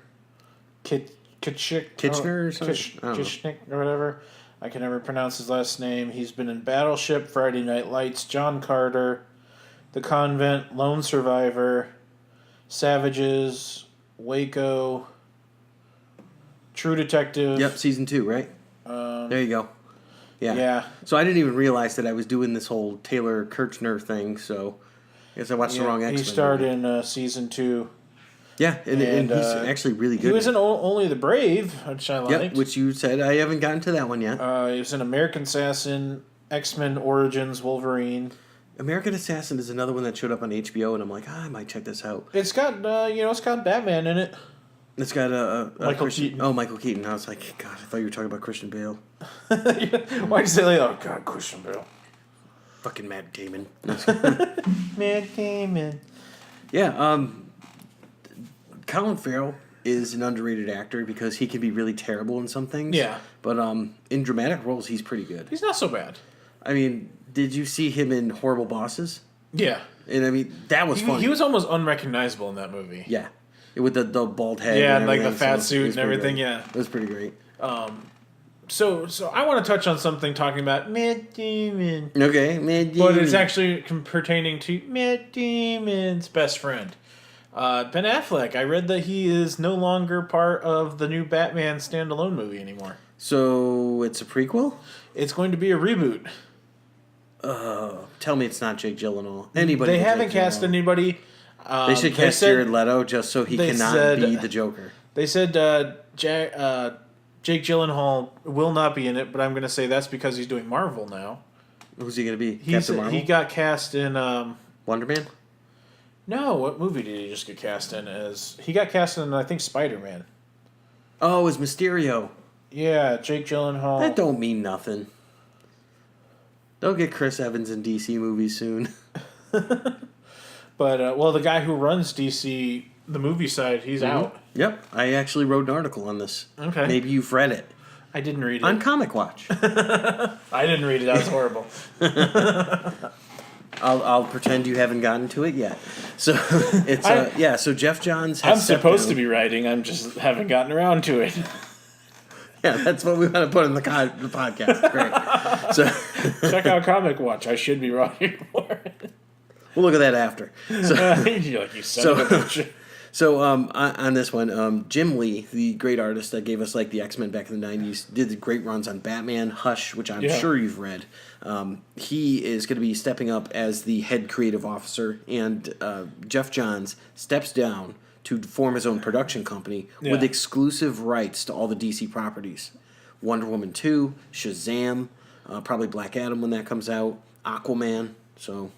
Kitschner Kitchener or something? I don't know. Kitschnick or whatever. I can never pronounce his last name. He's been in Battleship, Friday Night Lights, John Carter, The Convent, Lone Survivor, Savages, Waco. True Detective. Yep, season 2, right? There you go. Yeah. Yeah. So I didn't even realize that I was doing this whole Taylor Kirchner thing. So I guess I watched the wrong X-Men. He starred movie. in season 2. Yeah, and he's actually really good. He was in Only the Brave, which I liked. Yep, which you said. I haven't gotten to that one yet. He was in American Assassin, X-Men Origins, Wolverine. American Assassin is another one that showed up on HBO, and I'm like, I might check this out. It's got it's got Batman in it. It's got Michael Keaton. Oh, Michael Keaton. I was like, God, I thought you were talking about Christian Bale. Why'd you say like, oh God, Christian Bale? Fucking Matt Damon. Matt Damon. Yeah, Colin Farrell is an underrated actor because he can be really terrible in some things. Yeah. But in dramatic roles, he's pretty good. He's not so bad. I mean, did you see him in Horrible Bosses? Yeah. And I mean, that was fun. He was almost unrecognizable in that movie. Yeah. With the bald head. Yeah, and like the everything, fat so suit it was and pretty everything, great. yeah. It was pretty great. So I want to touch on something talking about Matt Damon. Okay, Matt Damon. But it's actually pertaining to Matt Damon's best friend. Ben Affleck. I read that he is no longer part of the new Batman standalone movie anymore. So it's a prequel? It's going to be a reboot. Tell me it's not Jake Gyllenhaal. Anybody? They but haven't Jake cast Gyllenhaal. anybody. They should cast Jared Leto just so he they cannot said- be the Joker. They said Jake Gyllenhaal will not be in it, but I'm going to say that's because he's doing Marvel now. Who's he going to be? Captain Marvel? He got cast in... Wonder Man? No, what movie did he just get cast in as? He got cast in, I think, Spider-Man. Oh, it's Mysterio. Yeah, Jake Gyllenhaal. That don't mean nothing. They'll get Chris Evans in DC movies soon. But, the guy who runs DC, the movie side, he's out. Yep, I actually wrote an article on this. Okay. Maybe you've read it. I didn't read it. On Comic Watch. I didn't read it. That was horrible. I'll pretend you haven't gotten to it yet. So it's so Jeff Johns has I'm supposed to be writing. I'm just haven't gotten around to it. Yeah, that's what we want to put in the podcast. Great. So Check out Comic Watch. I should be writing for it. we'll look at that after. So You're like, you son of a bitch. So on this one, Jim Lee, the great artist that gave us like the X-Men back in the 90s, did the great runs on Batman, Hush, which I'm sure you've read. He is going to be stepping up as the head creative officer, and Jeff Johns steps down to form his own production company with exclusive rights to all the DC properties. Wonder Woman 2, Shazam, probably Black Adam when that comes out, Aquaman, so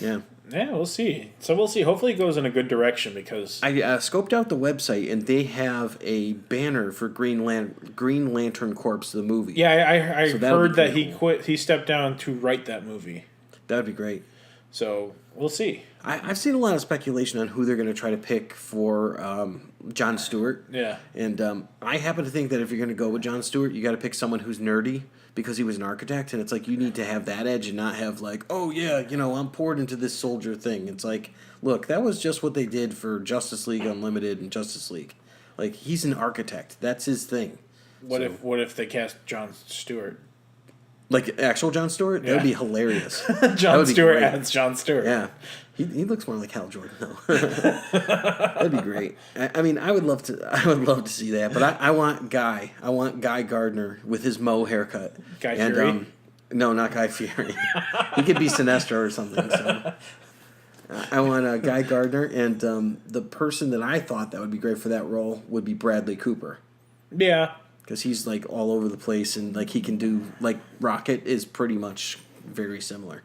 yeah. Yeah, we'll see. So we'll see. Hopefully it goes in a good direction because... I scoped out the website, and they have a banner for Green Lantern Corps, the movie. Yeah, I So that'll heard be that pretty he cool. quit. He stepped down to write that movie. That would be great. So we'll see. I've seen a lot of speculation on who they're going to try to pick for Jon Stewart. Yeah. And I happen to think that if you're going to go with Jon Stewart, you got to pick someone who's nerdy because he was an architect, and it's like you need to have that edge and not have like, oh yeah, I'm poured into this soldier thing. It's like, look, that was just what they did for Justice League Unlimited and Justice League. Like, he's an architect. That's his thing. What if they cast Jon Stewart? Like actual Jon Stewart? That would be hilarious. Jon would be Stewart great. as Jon Stewart. Yeah. He looks more like Hal Jordan though. That'd be great. I mean, I would love to see that, but I want Guy Gardner with his Mo haircut. Guy Fieri? No, not Guy Fieri. He could be Sinestro or something. So. I want Guy Gardner, and the person that I thought that would be great for that role would be Bradley Cooper. Yeah. Because he's like all over the place, and like he can do like Rocket is pretty much very similar.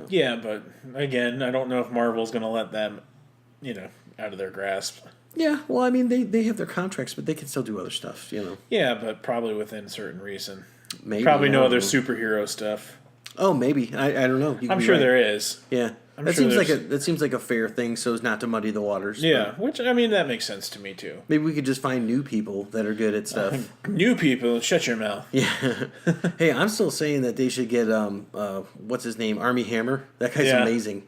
Yeah, but again, I don't know if Marvel's going to let them, out of their grasp. Yeah, well, I mean, they have their contracts, but they can still do other stuff, Yeah, but probably within certain reason. Maybe Probably I no don't other know. superhero stuff. Oh, maybe I don't know. You could I'm be sure right. there is. Yeah, I'm that sure seems like a fair thing, so as not to muddy the waters. Yeah, which I mean that makes sense to me too. Maybe we could just find new people that are good at stuff. New people, shut your mouth. Yeah. Hey, I'm still saying that they should get what's his name, Armie Hammer. That guy's Yeah. amazing.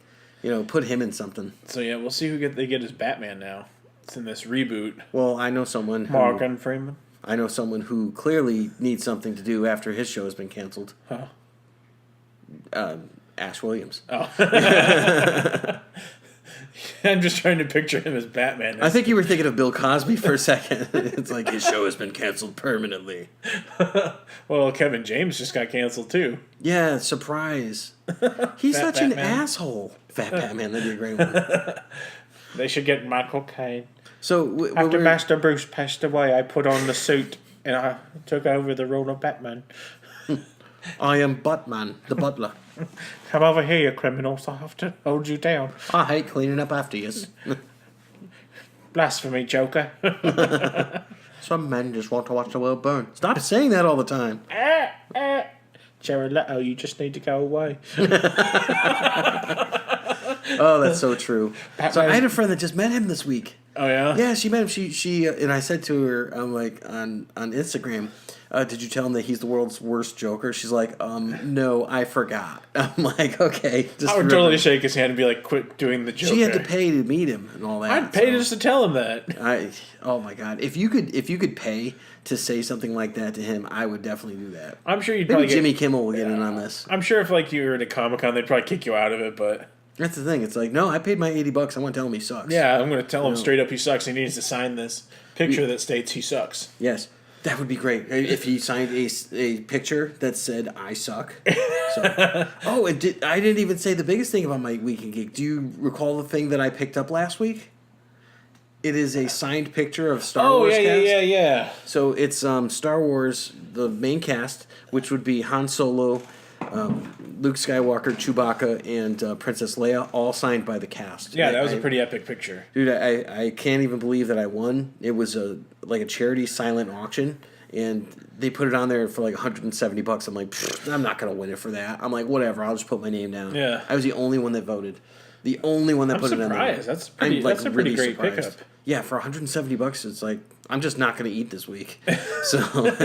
Put him in something. So yeah, we'll see who they get as Batman now. It's in this reboot. Well, I know someone who Morgan Freeman. I know someone who clearly needs something to do after his show has been canceled. Huh? Ash Williams. Oh. I'm just trying to picture him as Batman. I think you were thinking of Bill Cosby for a second. It's like his show has been canceled permanently. Well, Kevin James just got canceled too. Yeah, surprise. He's Fat such an Batman. asshole. Fat Batman, that'd be a great one. They should get Michael Caine. So After Master Bruce passed away, I put on the suit and I took over the role of Batman. I am Buttman, the butler. Come over here, you criminals. I have to hold you down. I hate cleaning up after you. Blasphemy, Joker. Some men just want to watch the world burn. Stop saying that all the time. Jared Leto, you just need to go away. Oh, that's so true. So I Batman- had a friend that just met him this week. Oh, yeah? Yeah, she met him. She and I said to her, I'm like on Instagram, did you tell him that he's the world's worst Joker? She's like, no, I forgot. I'm like, okay. Just I would remember. totally shake his hand and be like, quit doing the Joker. She had to pay to meet him and all that. I'd pay so. just to tell him that. Oh my god! If you could pay to say something like that to him, I would definitely do that. I'm sure you'd Maybe probably Jimmy get... Kimmel will get in on this. I'm sure if like you were at a Comic-Con, they'd probably kick you out of it, but... That's the thing. It's like, no, I paid my $80. I want to tell him he sucks. Yeah, I'm going to tell him No. straight up he sucks. He needs to sign this picture that states he sucks. Yes, that would be great if he signed a picture that said "I suck." So, oh, and I didn't even say the biggest thing about my weekend geek. Do you recall the thing that I picked up last week? It is a signed picture of Star Wars cast. yeah. So it's Star Wars, the main cast, which would be Han Solo, Luke Skywalker, Chewbacca, and Princess Leia, all signed by the cast. Yeah, that was a pretty epic picture. Dude, I can't even believe that I won. It was a charity silent auction, and they put it on there for like $170. I'm like, I'm not gonna win it for that. I'm like, whatever. I'll just put my name down. Yeah. I was the only one that voted. The only one that I'm put it on there. surprised. That's a pretty great pickup. Yeah, for $170, it's like I'm just not going to eat this week. So not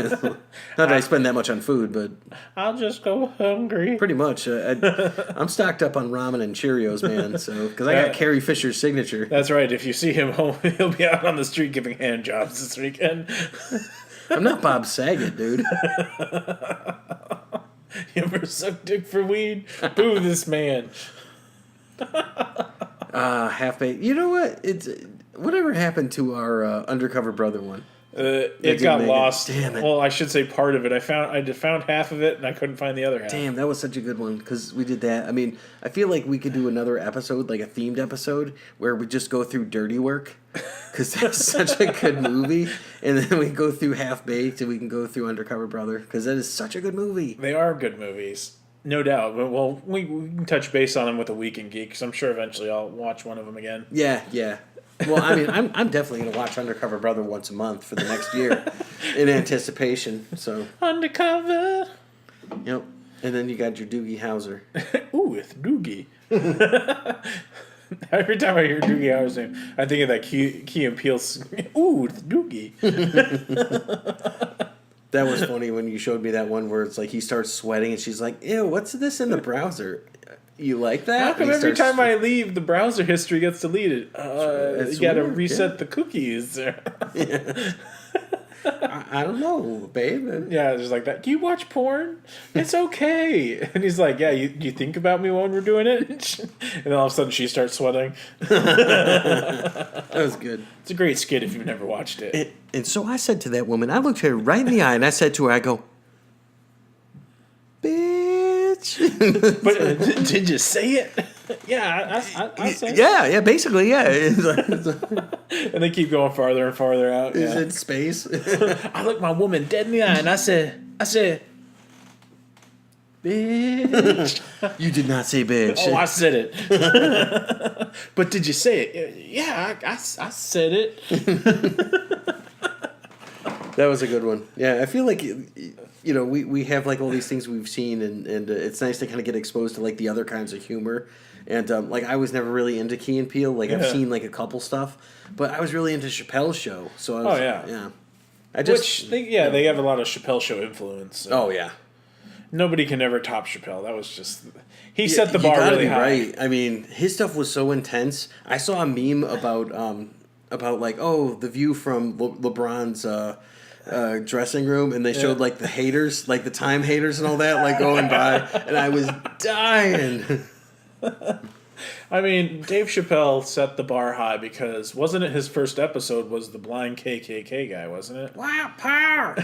that I spend that much on food, but I'll just go hungry. pretty much I'm stocked up on ramen and Cheerios, man. So because I got Carrie Fisher's signature. That's right. If you see him home, he'll be out on the street giving hand jobs this weekend. I'm not Bob Saget, dude. You ever suck dick for weed? Boo this man. Half baked. You know what? It's whatever happened to our undercover brother one. It didn't got make it. lost. Damn it. Well, I should say part of it. I found half of it, and I couldn't find the other half. Damn, that was such a good one because we did that. I mean, I feel like we could do another episode, like a themed episode, where we just go through Dirty Work because that's such a good movie, and then we go through Half Baked, and we can go through Undercover Brother because that is such a good movie. They are good movies, no doubt. But well, we can touch base on them with a Weekend Geek because I'm sure eventually I'll watch one of them again. Yeah. Well, I mean, I'm definitely gonna watch Undercover Brother once a month for the next year, in anticipation. So, Undercover. yep. And then you got your Doogie Howser. Ooh, it's Doogie. Every time I hear Doogie Howser's name, I think of that Key and Peele. Ooh, it's Doogie. That was funny when you showed me that one where it's like he starts sweating and she's like, "Ew, what's this in the browser? You like that?" How come And he every starts- time I leave, the browser history gets deleted? That's You gotta weird, reset yeah. the cookies. I don't know, babe. And- Yeah, it's just like that. Do you watch porn? It's okay. And he's like, yeah, you think about me when we're doing it? And then all of a sudden she starts sweating. That was good. It's a great skit if you've never watched it. And so I said to that woman, I looked her right in the eye and I said to her, I go, "Bitch." But did you say it? Yeah, I said it. Yeah, basically, yeah. It's And they keep going farther and farther out. Yeah. in space. I looked my woman dead in the eye and I said, bitch. You did not say bitch. Oh, I said it. But did you say it? Yeah, I said it. That was a good one. Yeah, I feel like, we have like all these things we've seen, and it's nice to kind of get exposed to like the other kinds of humor. And like I was never really into Key and Peele. Like I've seen like a couple stuff, but I was really into Chappelle's Show. So I was, yeah. I just They have a lot of Chappelle Show influence. So. oh yeah. Nobody can ever top Chappelle. That was just he set the bar You gotta really be high. right. I mean, his stuff was so intense. I saw a meme about like the view from LeBron's dressing room, and they showed like the haters, like the time haters and all that, like going by, and I was dying. I mean, Dave Chappelle set the bar high because wasn't it his first episode was the blind KKK guy, wasn't it? Wow, power!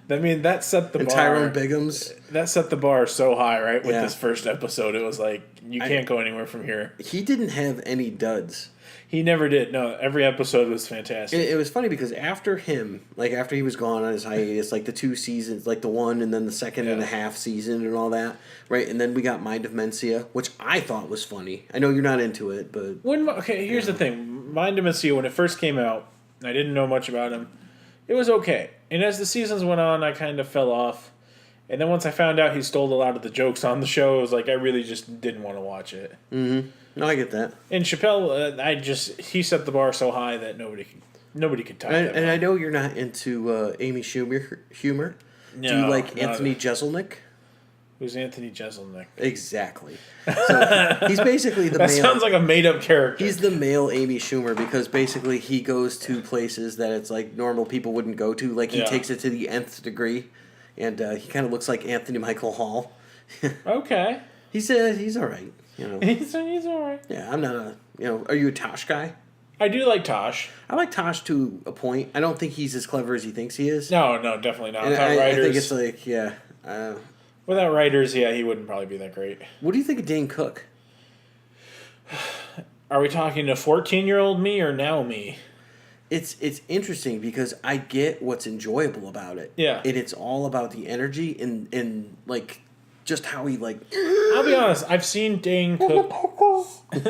I mean, that set the And bar. Tyrone Biggums. That set the bar so high, right? With Yeah. this first episode, it was like you can't go anywhere from here. He didn't have any duds. He never did. No, every episode was fantastic. It was funny because after him, like after he was gone on his hiatus, like the 2 seasons, like the 1 and then the second and a half season and all that, right? And then we got Mind of Mencia, which I thought was funny. I know you're not into it, but Here's the thing: Mind of Mencia, when it first came out, I didn't know much about him. It was okay, and as the seasons went on, I kind of fell off. And then once I found out he stole a lot of the jokes on the show, it was like I really just didn't want to watch it. Mm-hmm. No, I get that. And Chappelle, he set the bar so high that nobody could top that. And I know you're not into Amy Schumer humor. No, Do you like not Anthony Jeselnik? Who's Anthony Jeselnik? Exactly. So he's basically the That male. sounds like a made up character. He's the male Amy Schumer because basically he goes to places that it's like normal people wouldn't go to. Like he takes it to the nth degree, and he kind of looks like Anthony Michael Hall. Okay. He's all right. You know. He's all right. Yeah, I'm not a. Are you a Tosh guy? I do like Tosh. I like Tosh to a point. I don't think he's as clever as he thinks he is. No, definitely not. And Without I writers, think it's like, yeah. without writers, yeah, he wouldn't probably be that great. What do you think of Dane Cook? Are we talking to 14-year-old me or now me? It's interesting because I get what's enjoyable about it. Yeah. And it's all about the energy and like just how he like. I'll be honest. I've seen Dane Cook.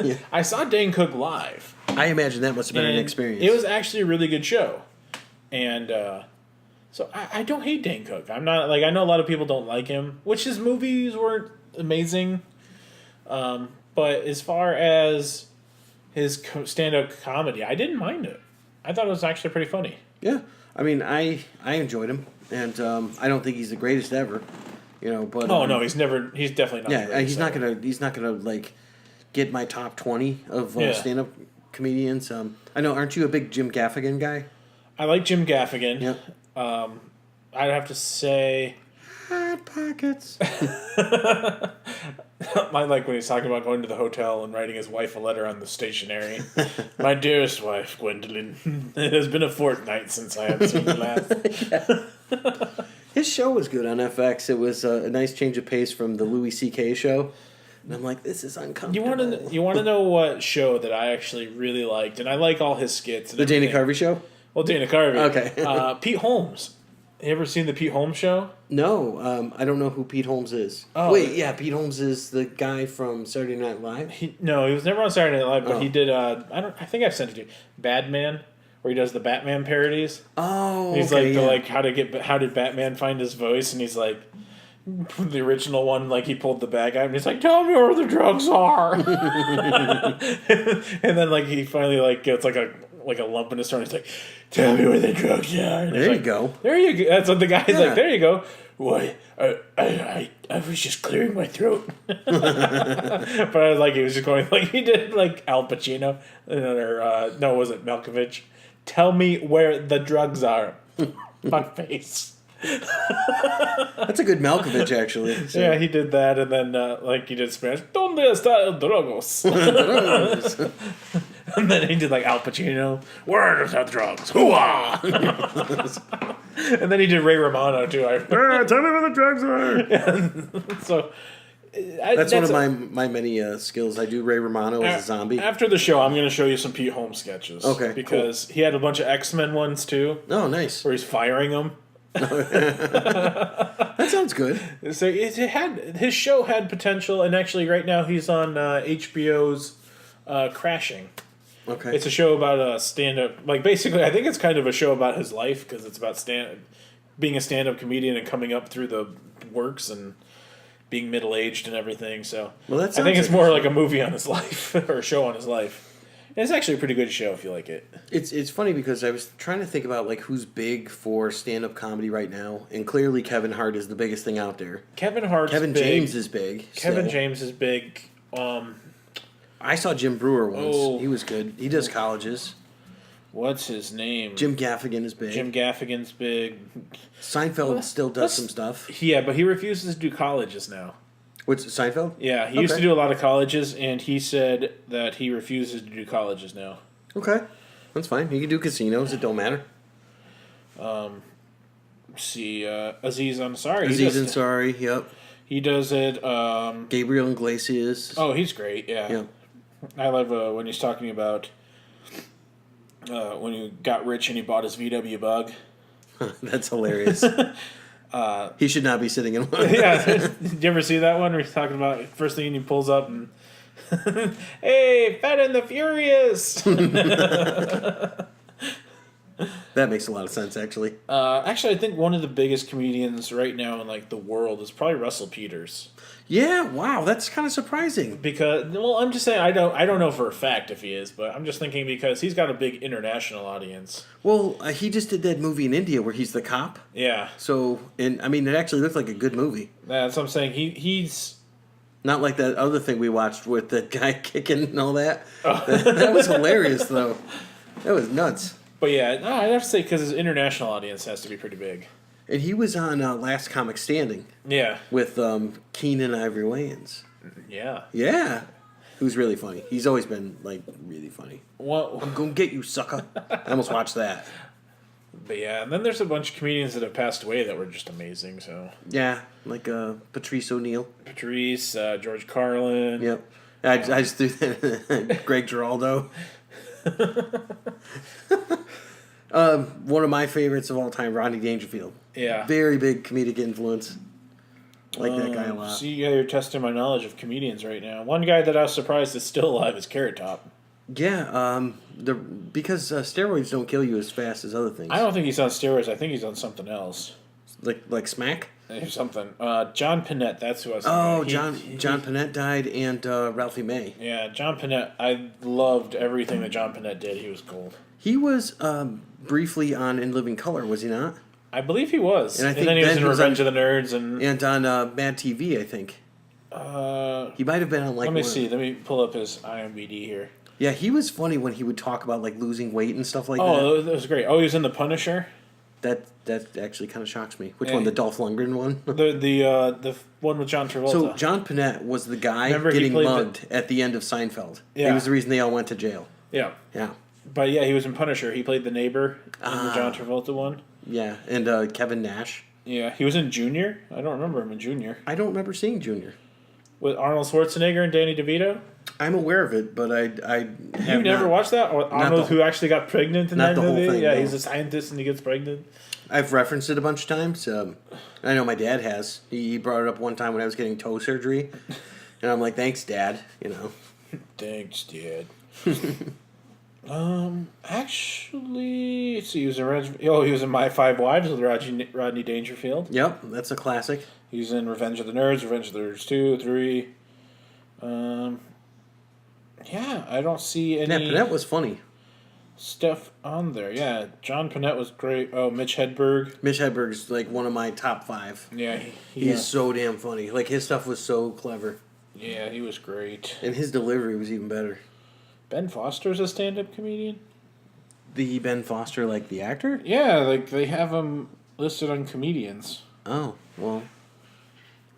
Yeah. I saw Dane Cook live. I imagine that must have been an And experience. It was actually a really good show, and so I don't hate Dane Cook. I'm not like I know a lot of people don't like him, which his movies weren't amazing. But as far as his stand-up comedy, I didn't mind it. I thought it was actually pretty funny. Yeah, I mean, I enjoyed him, and I don't think he's the greatest ever, But No, he's definitely not. Yeah, the he's not ever. gonna like get my top 20 of Yeah. stand-up comedians. I know, aren't you a big Jim Gaffigan guy? I like Jim Gaffigan. Yep. I'd have to say Hot Pockets. I like when he's talking about going to the hotel and writing his wife a letter on the stationery. My dearest wife, Gwendolyn, it has been a fortnight since I have seen you last. His show was good on FX. It was a nice change of pace from the Louis C.K. show. And I'm like, this is uncomfortable. You want to know what show that I actually really liked, and I like all his skits. And The Dana everything. Carvey show? Well, Dana Carvey. Okay. Pete Holmes. You ever seen the Pete Holmes show? No, I don't know who Pete Holmes is. Oh. Wait, yeah, Pete Holmes is the guy from Saturday Night Live? He was never on Saturday Night Live, but Oh. he did. I think I've sent it to you. Batman, where he does the Batman parodies. Oh, He's okay, how did Batman find his voice? And he's like, the original one, like he pulled the bag out and he's like, tell me where the drugs are. And then like he finally like gets like a lump in his throat. He's like, tell me where the drugs are. And There you go. There you go. That's what the guy's Yeah. like. There you go. Why? I was just clearing my throat. But I was like, he was just going like he did like Al Pacino, or was it Malkovich? Tell me where the drugs are. Fuck face. That's a good Malkovich, actually. So. Yeah, he did that, and then like he did Spanish. Donde está el drogos? And then he did like Al Pacino. Where are the drugs? Hooah! And then he did Ray Romano too. Tell me where the drugs are. So That's one of my many skills. I do Ray Romano as a zombie. After the show, I'm going to show you some Pete Holmes sketches. Okay, because he had a bunch of X-Men ones too, Oh, nice. where he's firing them. That sounds good. So his show had potential, and actually, right now he's on HBO's Crashing. Okay. It's a show about a stand-up. Like basically, I think it's kind of a show about his life because it's about being a stand-up comedian and coming up through the works and being middle-aged and everything. So Well, that I think sounds it's more like a movie on his life or a show on his life. And it's actually a pretty good show if you like it. It's funny because I was trying to think about like who's big for stand-up comedy right now, and clearly Kevin Hart is the biggest thing out there. Kevin Hart's Kevin big. James is big. Kevin still. James is big. I saw Jim Brewer once. Oh. He was good. He does colleges. What's his name? Jim Gaffigan is big. Jim Gaffigan's big. Seinfeld still does some stuff. Yeah, but he refuses to do colleges now. What's Seinfeld? Yeah, he used to do a lot of colleges, and he said that he refuses to do colleges now. Okay, that's fine. You can do casinos. It don't matter. See, Aziz Ansari. Aziz Ansari. Yep. He does it. Gabriel Iglesias. Oh, he's great. Yeah. Yep. I love when he's talking about when he got rich and he bought his VW Bug. That's hilarious. He should not be sitting in one. Yeah. Did you ever see that one where he's talking about first thing he pulls up and hey, Fat and the Furious. That makes a lot of sense, actually. Actually, I think one of the biggest comedians right now in like the world is probably Russell Peters. Yeah, wow, that's kind of surprising. Because, well, I'm just saying I don't know for a fact if he is, but I'm just thinking because he's got a big international audience. Well, he just did that movie in India where he's the cop. Yeah, So, and I mean, it actually looked like a good movie. that's what I'm saying. He's Not like that other thing we watched with the guy kicking and all that. That was hilarious, though. That was nuts. But yeah, no, I'd have to say because his international audience has to be pretty big. And he was on Last Comic Standing Yeah, with Keenan Ivory Wayans. yeah. Yeah. Who's really funny. He's always been, like, really funny. Well, I'm gonna get you, sucker. I almost watched that. but yeah, and then there's a bunch of comedians that have passed away that were just amazing. So Yeah, like Patrice O'Neill. Patrice, George Carlin. Yep. I just threw that. Greg Giraldo. One of my favorites of all time, Rodney Dangerfield. Yeah. Very big comedic influence. Like that guy a lot. See, you're testing my knowledge of comedians right now. One guy that I was surprised is still alive is Carrot Top. Yeah, because steroids don't kill you as fast as other things. I don't think he's on steroids. I think he's on something else. Like smack. Or something. John Panette, that's who I was thinking. Oh, John Panette died, and Ralphie May. Yeah, John Panette. I loved everything that John Panette did. He was gold. He was briefly on In Living Color, was he not? I believe he was. And I think then he was Ben in was Revenge on- of the Nerds and And on Mad TV, I think. He might have been on like. let me one- see. Let me pull up his IMDb here. Yeah, he was funny when he would talk about like losing weight and stuff like that. Oh, that was great. Oh, he was in The Punisher. That actually kind of shocks me. Which Yeah. one? The Dolph Lundgren one? The one with John Travolta. So John Panette was the guy Remember he getting played mugged at the end of Seinfeld. Yeah. He was the reason they all went to jail. Yeah. Yeah. But yeah, he was in Punisher. He played the neighbor in the John Travolta one. Yeah, and Kevin Nash. Yeah, he was in Junior. I don't remember him in Junior. I don't remember seeing Junior. With Arnold Schwarzenegger and Danny DeVito. I'm aware of it, but I have You never not. watched that? Or Arnold the- who actually got pregnant in not that the whole movie? thing, Yeah, no. he's a scientist and he gets pregnant. I've referenced it a bunch of times. I know my dad has. He brought it up one time when I was getting toe surgery, and I'm like, "Thanks, Dad." You know. Thanks, Dad. Actually, let's see, he was in My Five Wives with Rodney Dangerfield. Yep, that's a classic. He was in Revenge of the Nerds, Revenge of the Nerds 2, 3. Yeah, I don't see any Yeah, Panette was funny. stuff on there. Yeah, John Panette was great. Oh, Mitch Hedberg. Mitch Hedberg's like one of my top 5. Yeah, He's so damn funny. Like his stuff was so clever, yeah, he was great. and his delivery was even better. Ben Foster's a stand-up comedian. The Ben Foster, like the actor? Yeah, like they have him listed on comedians. Oh, well,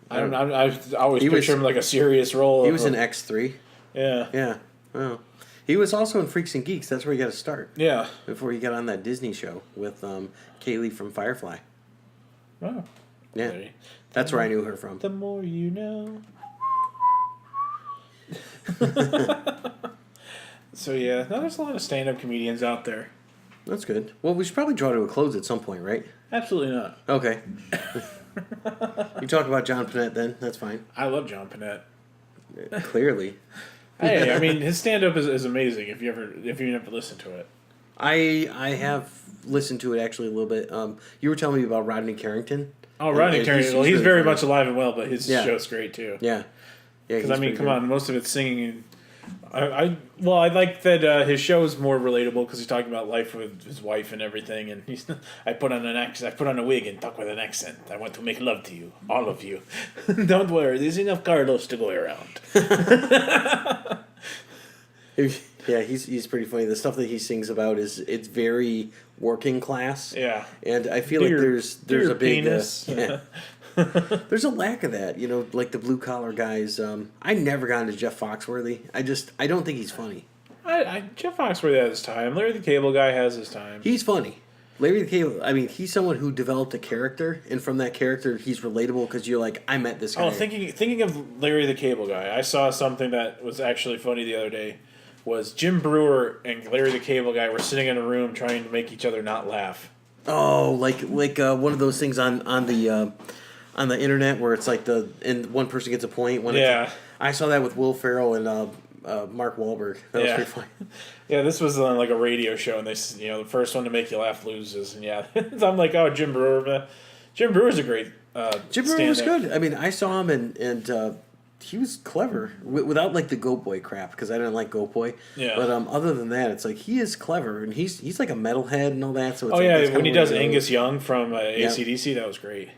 I don't know. I always He picture was- him like a serious role. he was in X3. Yeah. Yeah. Oh, he was also in Freaks and Geeks. That's where he got to start Yeah. before he got on that Disney show with Kaylee from Firefly. Oh. Yeah, that's where I knew her from. The more you know. So yeah, no, there's a lot of stand-up comedians out there. That's good. Well, we should probably draw to a close at some point, right? Absolutely not. Okay. You talk about John Panette then. That's fine. I love John Panette. Clearly. Hey, I mean his stand-up is amazing. If you never listened to it. I have listened to it actually a little bit. You were telling me about Rodney Carrington. Oh, Rodney And Carrington. Well, he's really very funny. much alive and well, but his Yeah. show's great too. Yeah. Yeah. Because I mean, come on, most of it's singing. And I like that his show is more relatable because he's talking about life with his wife and everything. And I put on a wig and talk with an accent. I want to make love to you, all of you. Don't worry, there's enough Carlos to go around. Yeah, he's pretty funny. The stuff that he sings about it's very working class. Yeah. And I feel like there's a big penis. yeah. There's a lack of that, like the blue collar guys. I never got into Jeff Foxworthy. I don't think he's funny. Jeff Foxworthy has his time. Larry the Cable Guy has his time. He's funny. Larry the Cable. I mean, he's someone who developed a character, and from that character, he's relatable because you're like, I met this guy. Oh, thinking of Larry the Cable Guy, I saw something that was actually funny the other day. Was Jim Brewer and Larry the Cable Guy were sitting in a room trying to make each other not laugh. Oh, like one of those things on the internet where it's like and one person gets a point. I saw that with Will Ferrell and Mark Wahlberg. That was pretty funny. Yeah, this was on like a radio show, and the first one to make you laugh loses, and I'm like, oh, Jim Brewer. Jim Brewer's a great. Jim Brewer was good. I mean, I saw him and he was clever without like the Goat Boy crap because I didn't like Goat Boy. Yeah. But other than that, it's like he is clever and he's like a metalhead and all that. So it's when he does Angus Young from AC/DC, that was great.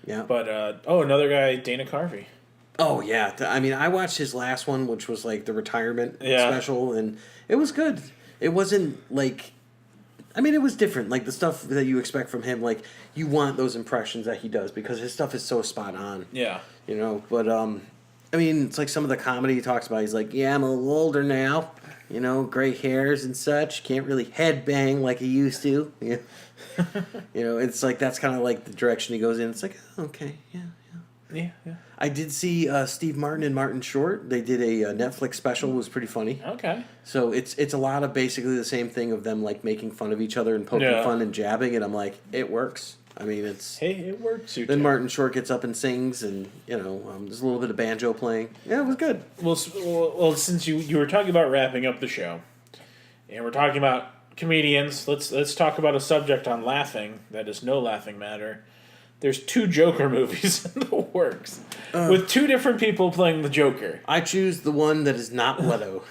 Yeah. But another guy, Dana Carvey. Oh yeah, I mean, I watched his last one, which was like the retirement special, and it was good. It wasn't like, I mean, it was different. Like the stuff that you expect from him, like you want those impressions that he does because his stuff is so spot on. Yeah. But I mean, it's like some of the comedy he talks about. He's like, yeah, I'm a little older now. Gray hairs and such. Can't really headbang like he used to. Yeah. It's like that's kind of like the direction he goes in. It's like, oh, okay, yeah. I did see Steve Martin and Martin Short. They did a Netflix special. It was pretty funny. Okay. So it's a lot of basically the same thing of them like making fun of each other and poking fun and jabbing, and I'm like, it works. I mean, it works. Then Martin Short gets up and sings, and there's a little bit of banjo playing. Yeah, it was good. Well, since you were talking about wrapping up the show, and we're talking about comedians, let's talk about a subject on laughing that is no laughing matter. There's 2 Joker movies in the works with 2 different people playing the Joker. I choose the one that is not Leto.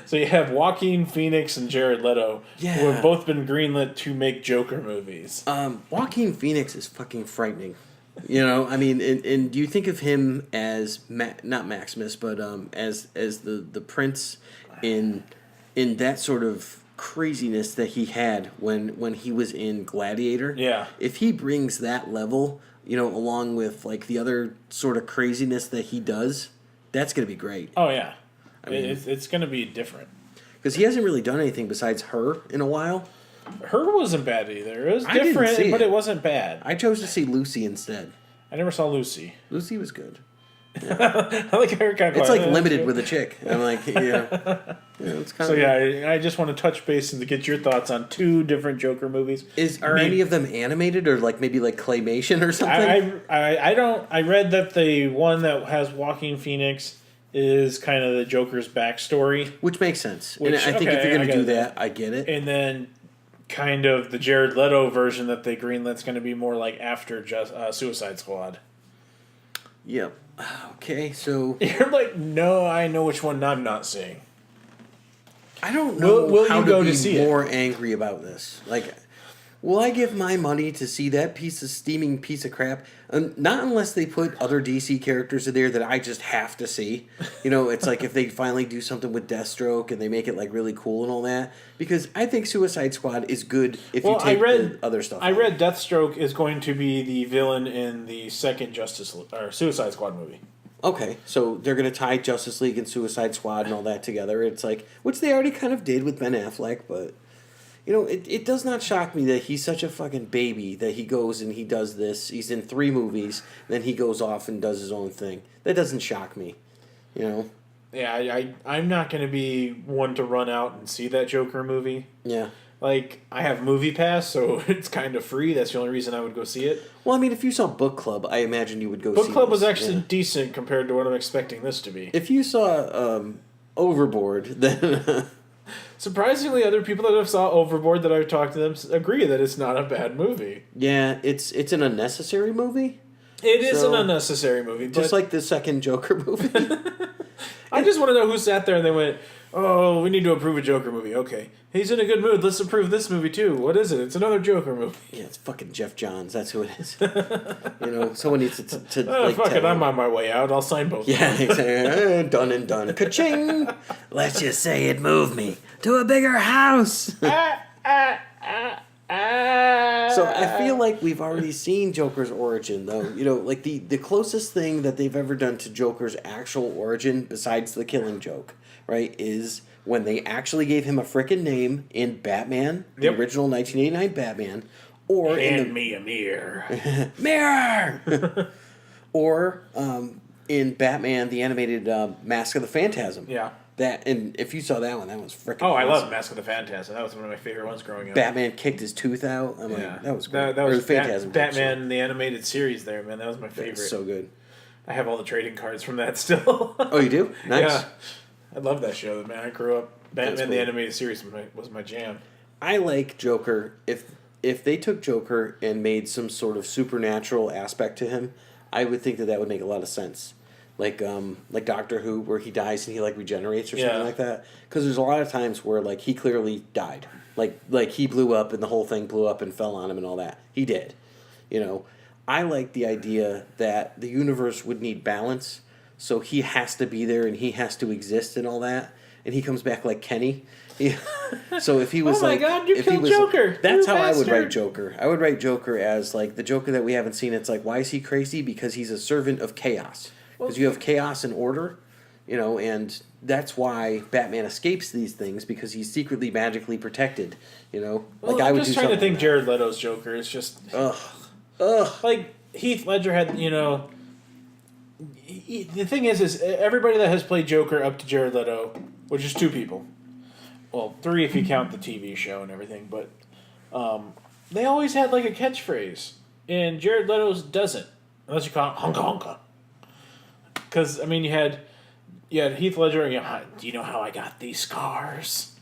So you have Joaquin Phoenix and Jared Leto, who have both been greenlit to make Joker movies. Joaquin Phoenix is fucking frightening. I mean, and do you think of him as not Maximus, but as the prince in that sort of craziness that he had when he was in Gladiator? Yeah. If he brings that level, along with like the other sort of craziness that he does, that's gonna be great. Oh yeah, I mean, it's gonna be different because he hasn't really done anything besides Her in a while. Her wasn't bad either. It was different, but it wasn't bad. I chose to see Lucy instead. I never saw Lucy. Lucy was good. Yeah. I like her kind of. It's like limited with a chick. I'm like, it's kind of. I just want to touch base and to get your thoughts on 2 different Joker movies. Are any of them animated or like maybe like claymation or something? I don't. I read that the one that has Joaquin Phoenix is kind of the Joker's backstory, which makes sense. And I think if you're going to do that, I get it. And then kind of the Jared Leto version that they greenlight's going to be more like after Suicide Squad. Yep. Okay, so you're like, no, I know which one I'm not seeing. I don't know will how you go to be see more angry about this. Like, will I give my money to see that steaming piece of crap? Not unless they put other DC characters in there that I just have to see. It's like if they finally do something with Deathstroke and they make it like really cool and all that. Because I think Suicide Squad is good if you take the other stuff. I read Deathstroke is going to be the villain in the second Suicide Squad movie. Okay, so they're going to tie Justice League and Suicide Squad and all that together. It's like, which they already kind of did with Ben Affleck, but... it does not shock me that he's such a fucking baby that he goes and he does this. He's in 3 movies, then he goes off and does his own thing. That doesn't shock me, Yeah, I'm not going to be one to run out and see that Joker movie. Yeah. Like, I have Movie Pass, so it's kind of free. That's the only reason I would go see it. Well, I mean, if you saw Book Club, I imagine you would go see it. Book Club was actually decent compared to what I'm expecting this to be. If you saw Overboard, then... Surprisingly, other people that have saw Overboard that I've talked to them agree that it's not a bad movie. Yeah, it's an unnecessary movie. It is an unnecessary movie. Just like the second Joker movie. I just want to know who sat there and they went, oh, we need to approve a Joker movie. Okay. He's in a good mood. Let's approve this movie too. What is it? It's another Joker movie. Yeah, it's fucking Jeff Johns. That's who it is. Someone needs to fuck it. I'm on my way out. I'll sign both. Yeah, exactly. Done and done. Ka-ching! Let's just say it moved me to a bigger house. So I feel like we've already seen Joker's origin, though. You know, like the closest thing that they've ever done to Joker's actual origin, besides the Killing Joke, right, is when they actually gave him a frickin' name in Batman, the original 1989 Batman, or Hand me a mirror. mirror, or in Batman the animated Mask of the Phantasm. Yeah. That, and if you saw that one, that was freaking. Oh, I awesome. love Mask of the Phantasm. That was one of my favorite ones growing up. Batman kicked his tooth out. I'm like, that was great. That was Or the Phantasm. Batman, the animated series there, man. That was my favorite. That's so good. I have all the trading cards from that still. Oh, you do? Nice. Yeah. I love that show, man. I grew up. Batman, That's the cool. animated series was my jam. I like Joker. If they took Joker and made some sort of supernatural aspect to him, I would think that would make a lot of sense. Like Doctor Who, where he dies and he like regenerates or something like that. Because there's a lot of times where like he clearly died, like he blew up and the whole thing blew up and fell on him and all that. He did, you know. I like the idea that the universe would need balance, so he has to be there and he has to exist and all that. And he comes back like Kenny. So if he was oh my like, God, you if he killed was, Joker. that's You how I would bastard. write Joker. I would write Joker as like the Joker that we haven't seen. It's like, why is he crazy? Because he's a servant of chaos. Because you have chaos and order, you know, and that's why Batman escapes these things, because he's secretly magically protected, you know. Well, like I I'm would just do trying to something think like Jared Leto's Joker is just Ugh. like Heath Ledger had, you know. The thing is everybody that has played Joker up to Jared Leto, which is 2 people, well, 3 if you count the TV show and everything, but they always had like a catchphrase, and Jared Leto's doesn't, unless you call it honka honka. Because I mean, you had Heath Ledger. You know, do you know how I got these scars?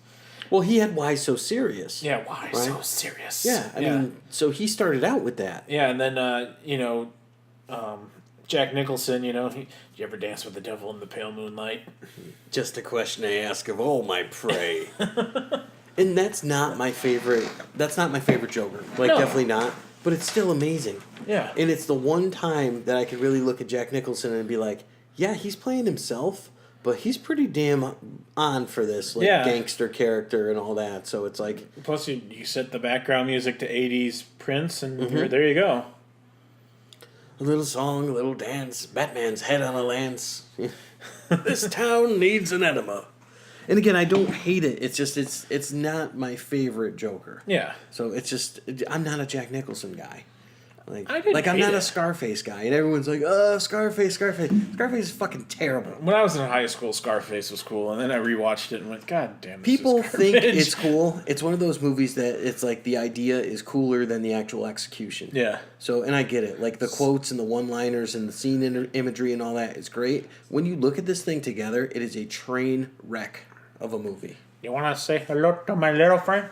Well, he had Why So Serious. Yeah, why so serious? Yeah, I mean, so he started out with that. Yeah, and then you know, Jack Nicholson. You know, did you ever dance with the devil in the pale moonlight? Just a question I ask of all my prey. And that's not my favorite. That's not my favorite Joker. Like, No. definitely not. But it's still amazing. Yeah. And it's the one time that I could really look at Jack Nicholson and be like, yeah, he's playing himself, but he's pretty damn on for this gangster character and all that. So it's like... Plus, you set the background music to 80s Prince, and there you go. A little song, a little dance, Batman's head on a lance. This town needs an enema. And again, I don't hate it. It's just, it's not my favorite Joker. Yeah. So it's just, I'm not a Jack Nicholson guy. I didn't I'm hate not it. a Scarface guy. And everyone's like, Scarface. Scarface is fucking terrible. When I was in high school, Scarface was cool, and then I rewatched it and went, God damn, this People is think garbage." it's cool. It's one of those movies that it's like the idea is cooler than the actual execution. Yeah. So, and I get it. Like the quotes and the one-liners and the scene imagery and all that is great. When you look at this thing together, it is a train wreck of a movie. You want to say hello to my little friend?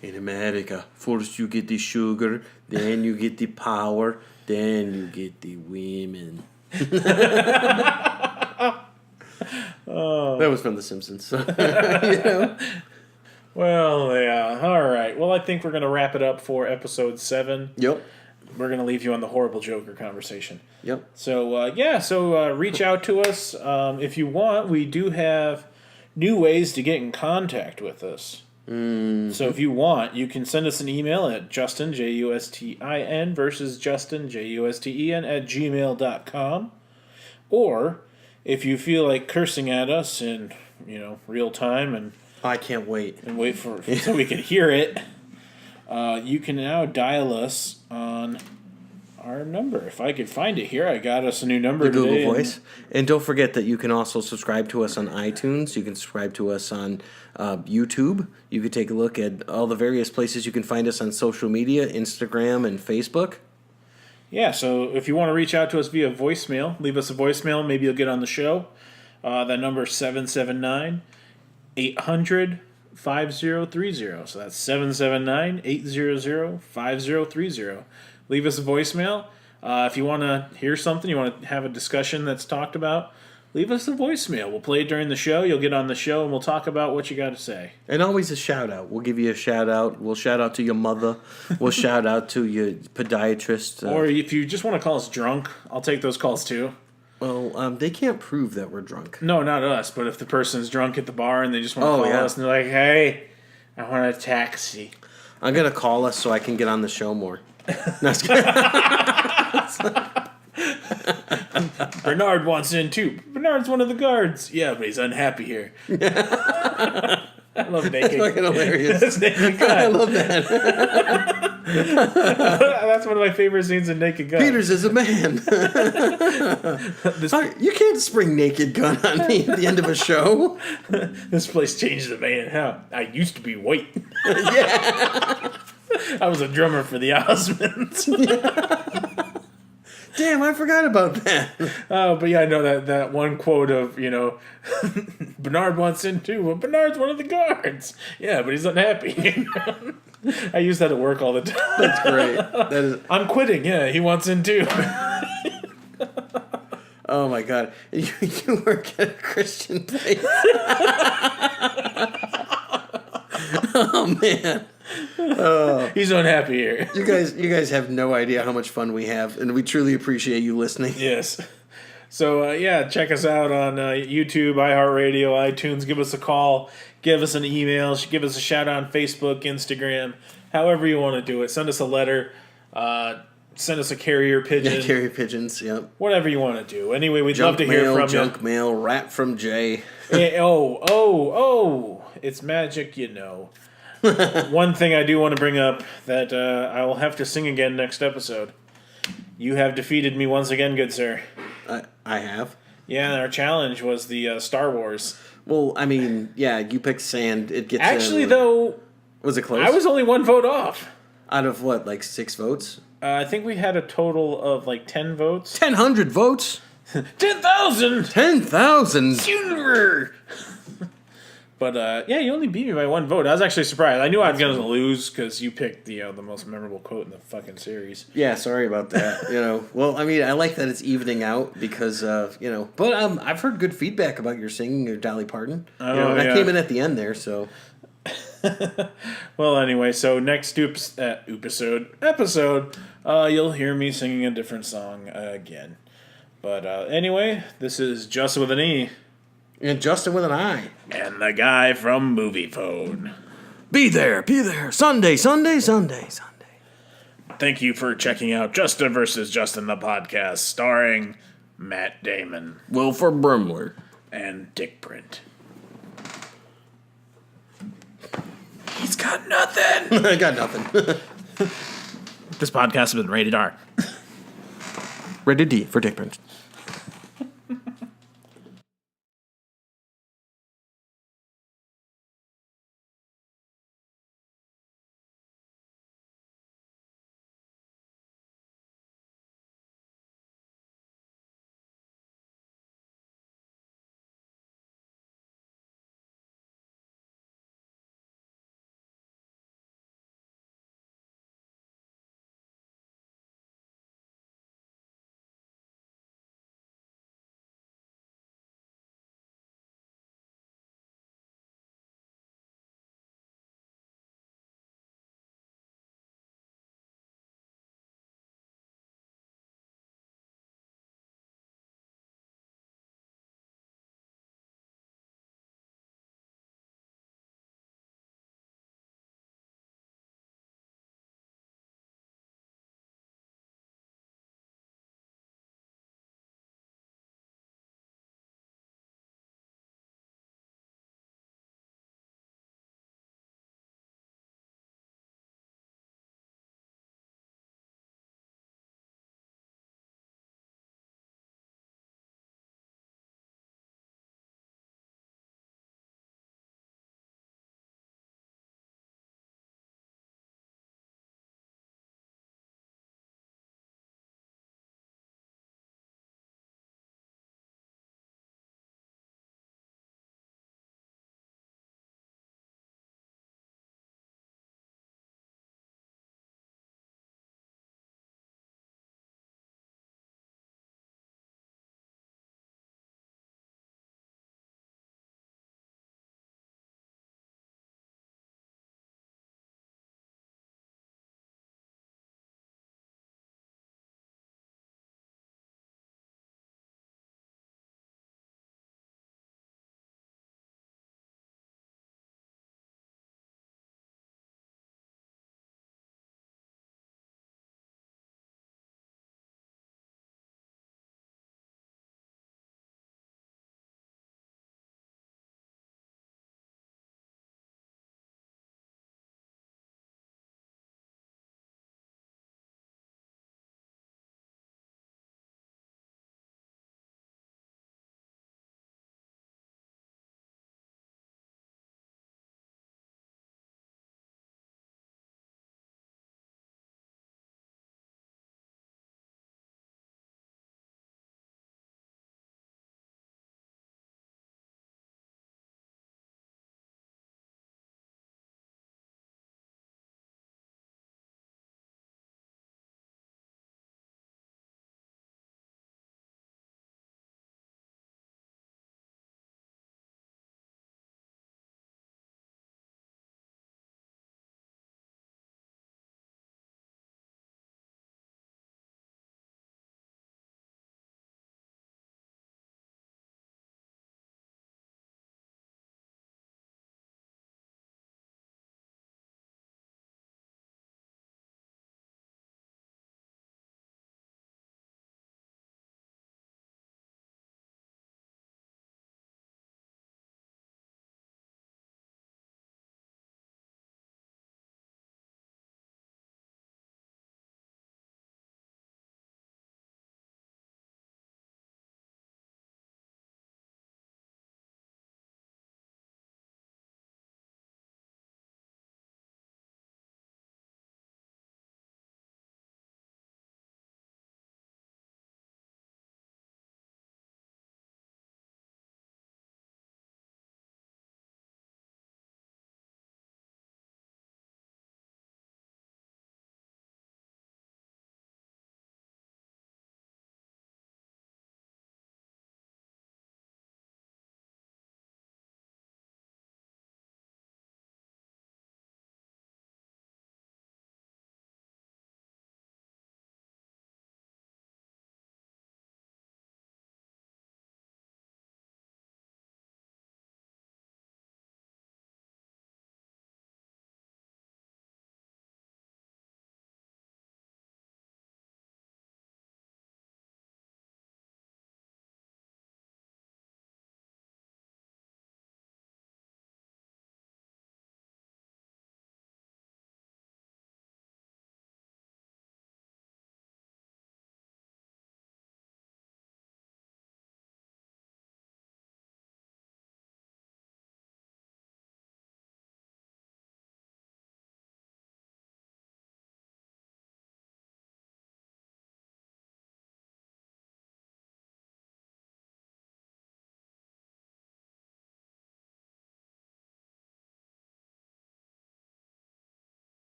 In America, first you get the sugar, then you get the power, then you get the women. That was from The Simpsons. You know? Well, yeah. All right. Well, I think we're going to wrap it up for episode 7. Yep. We're going to leave you on the horrible Joker conversation. Yep. So, reach out to us. If you want, we do have new ways to get in contact with us. So if you want, you can send us an email at Justin, Justin versus Justin, Justen at gmail.com. Or if you feel like cursing at us in, real time and I can't wait. and wait for so we can hear it, you can now dial us on our number. If I could find it here, I got us a new number The today. Google Voice. And don't forget that you can also subscribe to us on iTunes. You can subscribe to us on YouTube. You can take a look at all the various places you can find us on social media, Instagram and Facebook. Yeah, so if you want to reach out to us via voicemail, leave us a voicemail. Maybe you'll get on the show. That number is 779-800-5030. So that's 779-800-5030. Leave us a voicemail. If you want to hear something, you want to have a discussion that's talked about, leave us a voicemail. We'll play it during the show. You'll get on the show, and we'll talk about what you got to say. And always a shout out. We'll give you a shout out. We'll shout out to your mother. We'll shout out to your podiatrist. Or if you just want to call us drunk, I'll take those calls too. Well, they can't prove that we're drunk. No, not us, but if the person's drunk at the bar and they just want to call yeah. us and they're like, hey, I want a taxi. I'm gonna call us so I can get on the show more. No, it's good. Bernard wants in too. Bernard's one of the guards. Yeah, but he's unhappy here. I love naked. Fucking hilarious. That's Naked Gun. I love that. That's one of my favorite scenes in Naked Gun. Peters is a man. You can't spring Naked Gun on me at the end of a show. This place changed the man. How I used to be white. Yeah. I was a drummer for the Osmonds. Damn, I forgot about that. Oh, but yeah, I know that one quote of, Bernard wants in too. Well, Bernard's one of the guards. Yeah, but he's unhappy. I use that at work all the time. That's great. That is. I'm quitting. Yeah, he wants in too. Oh my god, you work at a Christian place. Oh man. He's unhappy here. You guys have no idea how much fun we have, and we truly appreciate you listening. Yes. So, check us out on YouTube, iHeartRadio, iTunes. Give us a call. Give us an email. Give us a shout out on Facebook, Instagram. However you want to do it. Send us a letter. Send us a carrier pigeon. Yeah, carrier pigeons, yep. Whatever you want to do. Anyway, we'd love to hear from you. Junk mail, rat from Jay. It's magic, One thing I do want to bring up that I will have to sing again next episode. You have defeated me once again, good sir. I have. Yeah, our challenge was the Star Wars. Well, I mean, yeah, you picked sand. It gets Actually, though, was it close? I was only 1 vote off. Out of what, like 6 votes? I think we had a total of like 10 votes. 1,000 votes. 10,000. 10,000. But you only beat me by 1 vote. I was actually surprised. I knew I was going to lose because you picked the most memorable quote in the fucking series. Yeah, sorry about that. Well, I mean, I like that it's evening out because But I've heard good feedback about your singing or Dolly Parton. I came in at the end there, so. Well, anyway, so next episode, you'll hear me singing a different song again. But anyway, this is Justin with an E. And Justin with an I. And the guy from Movie Phone. Be there. Sunday. Thank you for checking out Justin vs. Justin, the podcast, starring Matt Damon. Wilford Brimley. And Dick Brent. He's got nothing. I got nothing. This podcast has been rated R. Rated D for Dick Brent.